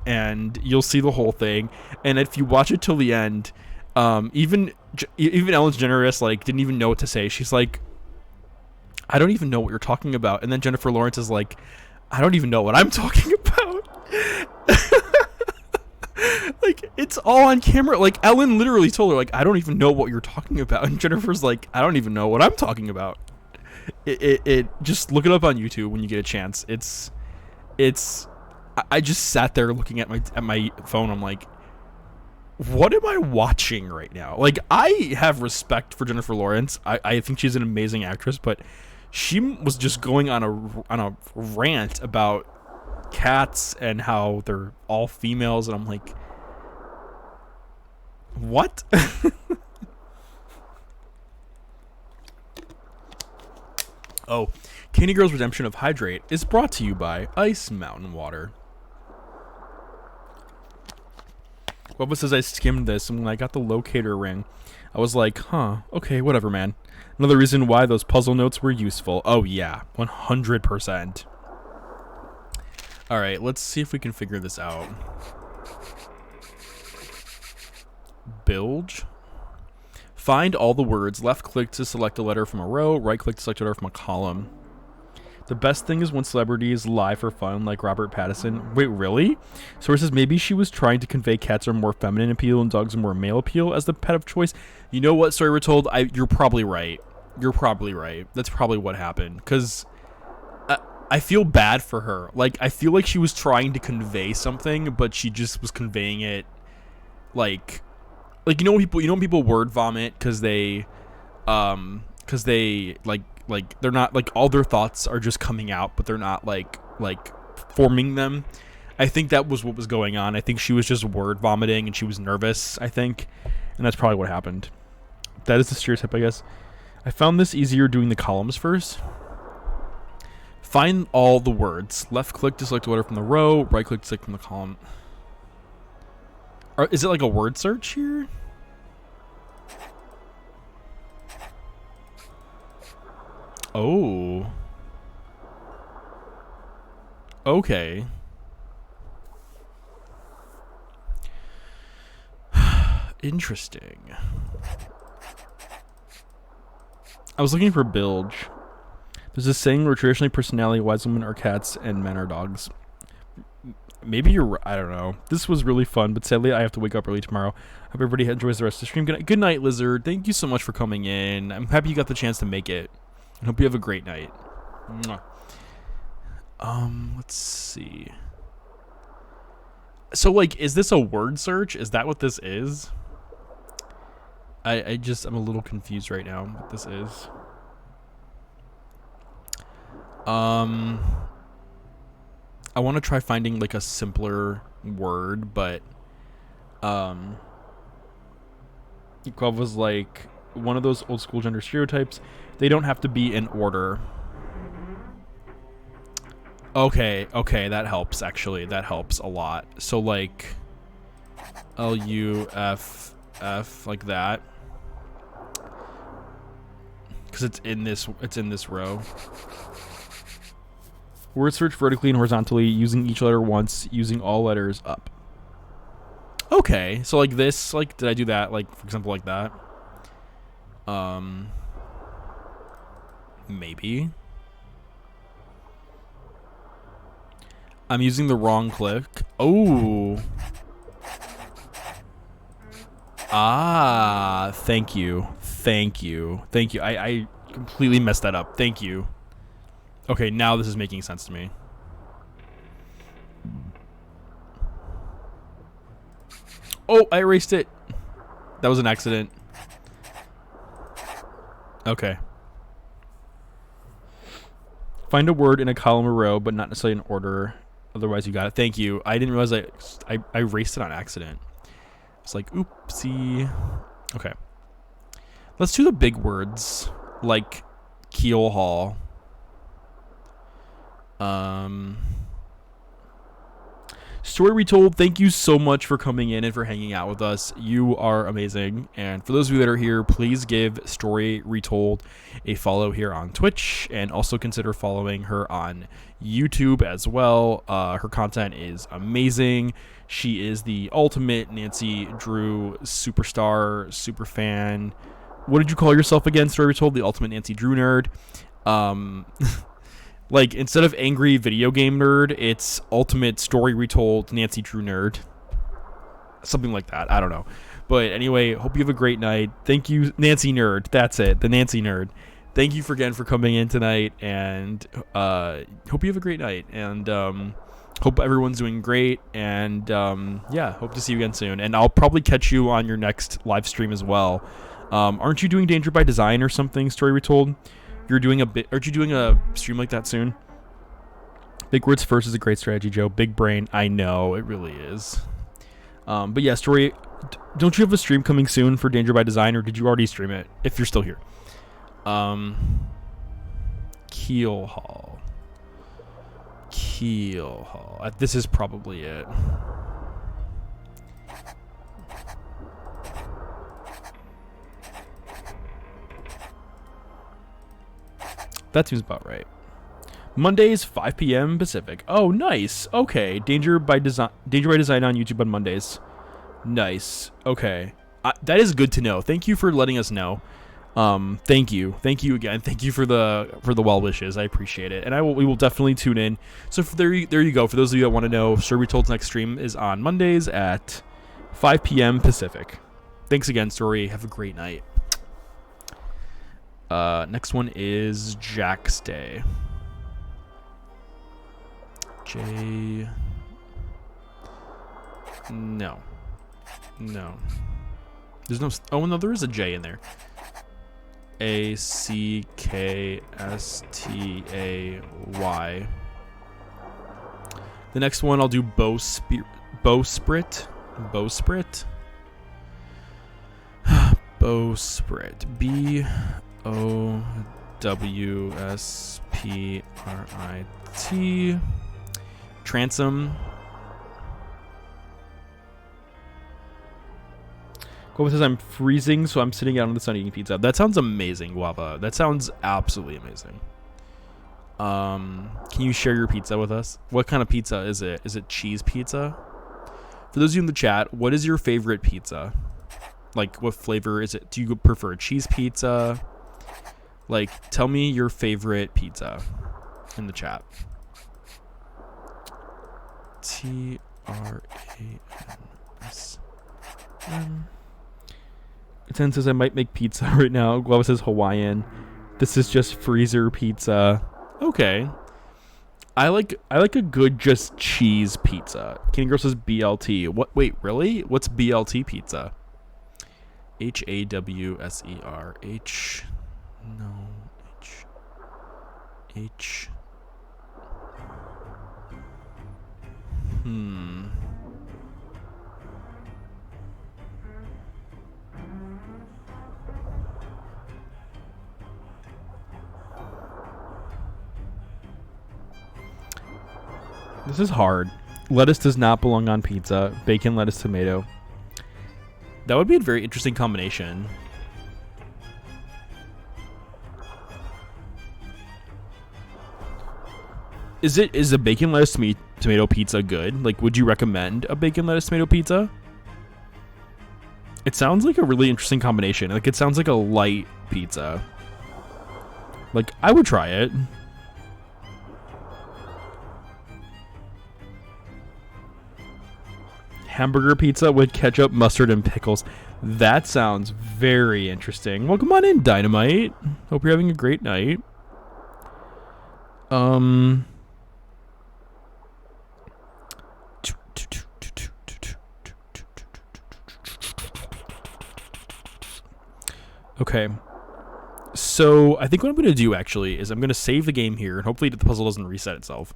and you'll see the whole thing. And if you watch it till the end, even Ellen DeGeneres like didn't even know what to say. She's like, I don't even know what you're talking about. And then Jennifer Lawrence is like, I don't even know what I'm talking about. Like, it's all on camera. Like, Ellen literally told her, like, I don't even know what you're talking about. And Jennifer's like, I don't even know what I'm talking about. It just look it up on YouTube when you get a chance. I just sat there looking at my phone. I'm like, what am I watching right now? Like, I have respect for Jennifer Lawrence. I think she's an amazing actress, but she was just going on a rant about cats and how they're all females, and I'm like, what? Oh, Candy Girl's Redemption of Hydrate is brought to you by Ice Mountain Water. Whoever says I skimmed this, and when I got the locator ring, I was like, huh, okay, whatever, man. Another reason why those puzzle notes were useful. Oh, yeah, 100%. Alright, let's see if we can figure this out. Bilge. Find all the words. Left click to select a letter from a row. Right click to select a letter from a column. The best thing is when celebrities lie for fun, like Robert Pattinson. Wait, really? Sources, maybe she was trying to convey cats are more feminine appeal and dogs are more male appeal as the pet of choice. You know what story we're told? You're probably right. You're probably right. That's probably what happened. Because I feel bad for her. Like, I feel like she was trying to convey something, but she just was conveying it like you know when people word vomit because they like they're not like all their thoughts are just coming out, but they're not like forming them. I think that was what was going on. I think she was just word vomiting and she was nervous, I think, and that's probably what happened. That is the stereotype, I guess. I found this easier doing the columns first. Find all the words. Left click to select a letter from the row. Right click to select from the column. Is it like a word search here? Oh. Okay. Interesting. I was looking for bilge. There's a saying where traditionally personality-wise women are cats and men are dogs. Maybe you're... I don't know. This was really fun, but sadly I have to wake up early tomorrow. Hope everybody enjoys the rest of the stream. Good night, Lizard. Thank you so much for coming in. I'm happy you got the chance to make it. I hope you have a great night. Mwah. Let's see. So, like, is this a word search? Is that what this is? I'm a little confused right now what this is. I want to try finding, like, a simpler word, but, Quav was like, one of those old school gender stereotypes. They don't have to be in order. Okay, that helps, actually. That helps a lot. So, like, L-U-F-F, like that. Because it's in this row. Word search vertically and horizontally, using each letter once, using all letters up. Okay, so like this, like did I do that? Like for example, like that. Maybe. I'm using the wrong click. Oh. Ah, thank you. Thank you. Thank you. I completely messed that up. Thank you. Okay, now this is making sense to me. Oh, I erased it. That was an accident. Okay. Find a word in a column or row, but not necessarily in order. Otherwise, you got it. Thank you. I didn't realize I erased it on accident. It's like, oopsie. Okay. Let's do the big words, like Keel Hall. Story Retold, thank you so much for coming in and for hanging out with us. You are amazing. And for those of you that are here, please give Story Retold a follow here on Twitch, and also consider following her on YouTube as well. Her content is amazing. She is the ultimate Nancy Drew superstar, super fan. What did you call yourself again, Story Retold? The ultimate Nancy Drew nerd. Like, instead of angry video game nerd, it's ultimate Story Retold Nancy Drew nerd. Something like that. I don't know. But anyway, hope you have a great night. Thank you, Nancy Nerd. That's it. The Nancy Nerd. Thank you again for coming in tonight. And hope you have a great night. And hope everyone's doing great. And yeah, hope to see you again soon. And I'll probably catch you on your next live stream as well. Aren't you doing Danger by Design or something, Story Retold? You're doing aren't you doing a stream like that soon? Big words first is a great strategy, Joe. Big brain. I know, it really is. But yeah, Story, don't you have a stream coming soon for Danger by Design, or did you already stream it? If you're still here. Keel Hall. Keel Hall. This is probably it. That seems about right. Mondays, 5 p.m. Pacific. Oh, nice. Okay. Danger by Design on YouTube on Mondays. Nice. Okay. That is good to know. Thank you for letting us know. Thank you. Thank you again. Thank you for the well wishes. I appreciate it. And we will definitely tune in. So there you go. For those of you that want to know, Story Retold's next stream is on Mondays at 5 p.m. Pacific. Thanks again, Story. Have a great night. Next one is Jack's Day. No. There's no. Oh no, there is a J in there. ACKSTAY. The next one I'll do Bowsprit. Bowsprit. BOWSPRIT. Transom. Guava says I'm freezing, so I'm sitting out in the sun eating pizza. That sounds amazing, Guava. That sounds absolutely amazing. Can you share your pizza with us? What kind of pizza is it? Is it cheese pizza? For those of you in the chat, what is your favorite pizza? Like, what flavor is it? Do you prefer cheese pizza? Like, tell me your favorite pizza in the chat. TRANSM. 10 says I might make pizza right now. Guava says Hawaiian. This is just freezer pizza. Okay. I like a good just cheese pizza. Kenny Girl says BLT. What? Wait, really? What's BLT pizza? HAWSER. This is hard. Lettuce does not belong on pizza. Bacon, lettuce, tomato. That would be a very interesting combination. Is a bacon, lettuce, tomato pizza good? Like, would you recommend a bacon, lettuce, tomato pizza? It sounds like a really interesting combination. Like, it sounds like a light pizza. Like, I would try it. Hamburger pizza with ketchup, mustard, and pickles. That sounds very interesting. Well, come on in, Dynamite. Hope you're having a great night. Okay. So, I think what I'm going to do, actually, is I'm going to save the game here, and hopefully the puzzle doesn't reset itself.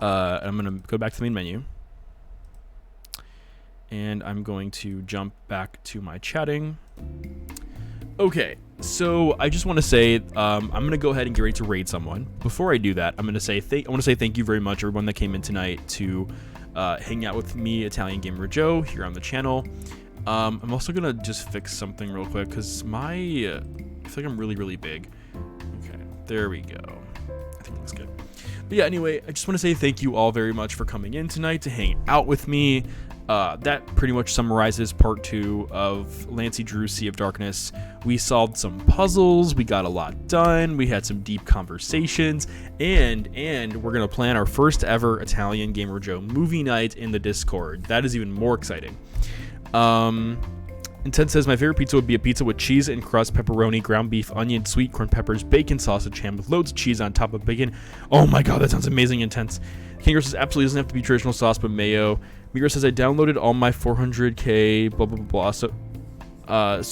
I'm going to go back to the main menu. And I'm going to jump back to my chatting. Okay, so I just want to say I'm going to go ahead and get ready to raid someone. Before I do that, I'm going to say I want to say thank you very much, everyone that came in tonight to hang out with me, Italian Gamer Joe, here on the channel. I'm also going to just fix something real quick because I feel like I'm really, really big. Okay, there we go. I think that's good. But yeah, anyway, I just want to say thank you all very much for coming in tonight to hang out with me. That pretty much summarizes part 2 of Lancy Drew Sea of Darkness. We solved some puzzles, we got a lot done, we had some deep conversations, and we're going to plan our first ever Italian Gamer Joe movie night in the Discord. That is even more exciting. Intent says, my favorite pizza would be a pizza with cheese and crust, pepperoni, ground beef, onion, sweet corn peppers, bacon, sausage, ham with loads of cheese on top of bacon. Oh my god, that sounds amazing. Intense. Kingo says, absolutely doesn't have to be traditional sauce, but mayo. Migros says, I downloaded all my 400k, blah, blah, blah, so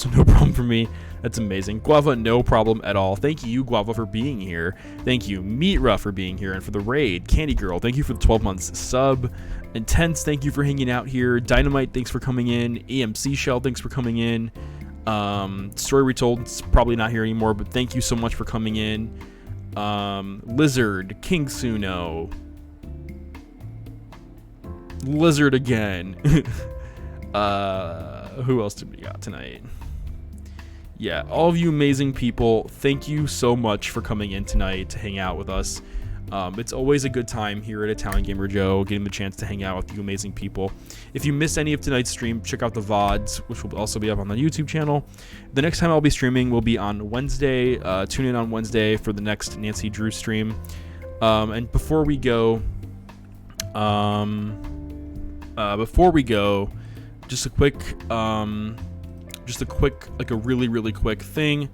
no problem for me. That's amazing. Guava, no problem at all. Thank you, Guava, for being here. Thank you, Meatra, for being here and for the raid. Candy Girl, thank you for the 12 months sub. Intense, thank you for hanging out here. Dynamite, thanks for coming in. EMC Shell, thanks for coming in. Story Retold, it's probably not here anymore, but thank you so much for coming in. Lizard, King Suno. Lizard again. Who else did we got tonight? Yeah, all of you amazing people, thank you so much for coming in tonight to hang out with us. It's always a good time here at Italian Gamer Joe, getting the chance to hang out with you amazing people. If you missed any of tonight's stream, check out the VODs, which will also be up on the YouTube channel. The next time I'll be streaming will be on Wednesday. Tune in on Wednesday for the next Nancy Drew stream. And before we go, just a quick, like a really, really quick thing.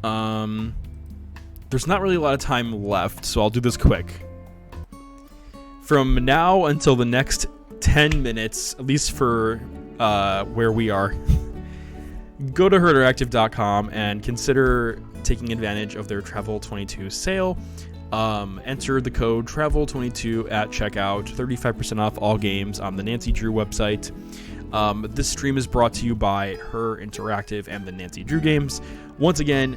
There's not really a lot of time left, so I'll do this quick. From now until the next 10 minutes, at least for where we are, go to herdinteractive.com and consider taking advantage of their Travel 22 sale. Enter the code TRAVEL22 at checkout, 35% off all games on the Nancy Drew website. This stream is brought to you by Her Interactive and the Nancy Drew games. Once again,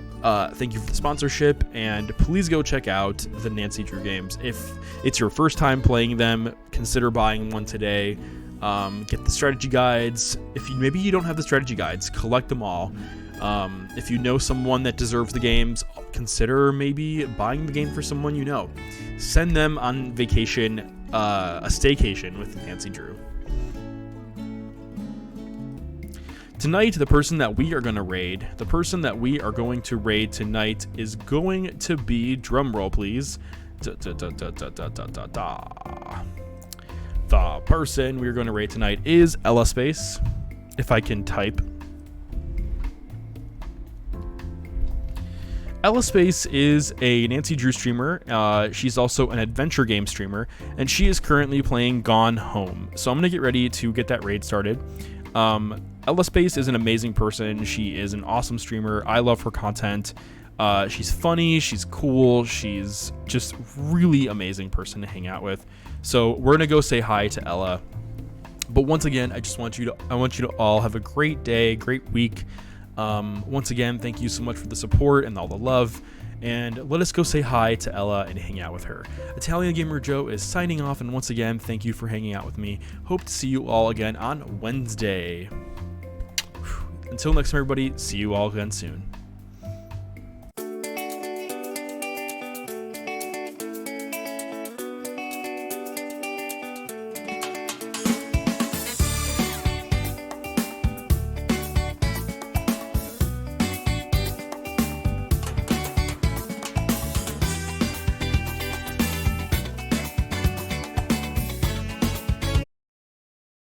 thank you for the sponsorship, and please go check out the Nancy Drew games. If it's your first time playing them, consider buying one today. Get the strategy guides. If maybe you don't have the strategy guides, collect them all. If you know someone that deserves the games, consider maybe buying the game for someone you know. Send them on vacation, a staycation with Nancy Drew. Tonight, the person that we are going to raid tonight is going to be, drumroll please, the person we're going to raid tonight is Ella Space, if I can type. Ella Space is a Nancy Drew streamer. She's also an adventure game streamer, and she is currently playing Gone Home. So I'm going to get ready to get that raid started. Ella Space is an amazing person. She is an awesome streamer. I love her content. She's funny. She's cool. She's just really amazing person to hang out with. So we're going to go say hi to Ella. But once again, I want you to all have a great day, great week. Once again, thank you so much for the support and all the love, and let us go say hi to Ella and hang out with her. Italian Gamer Joe is signing off, and once again, thank you for hanging out with me. Hope to see you all again on Wednesday. Until next time, everybody, see you all again soon.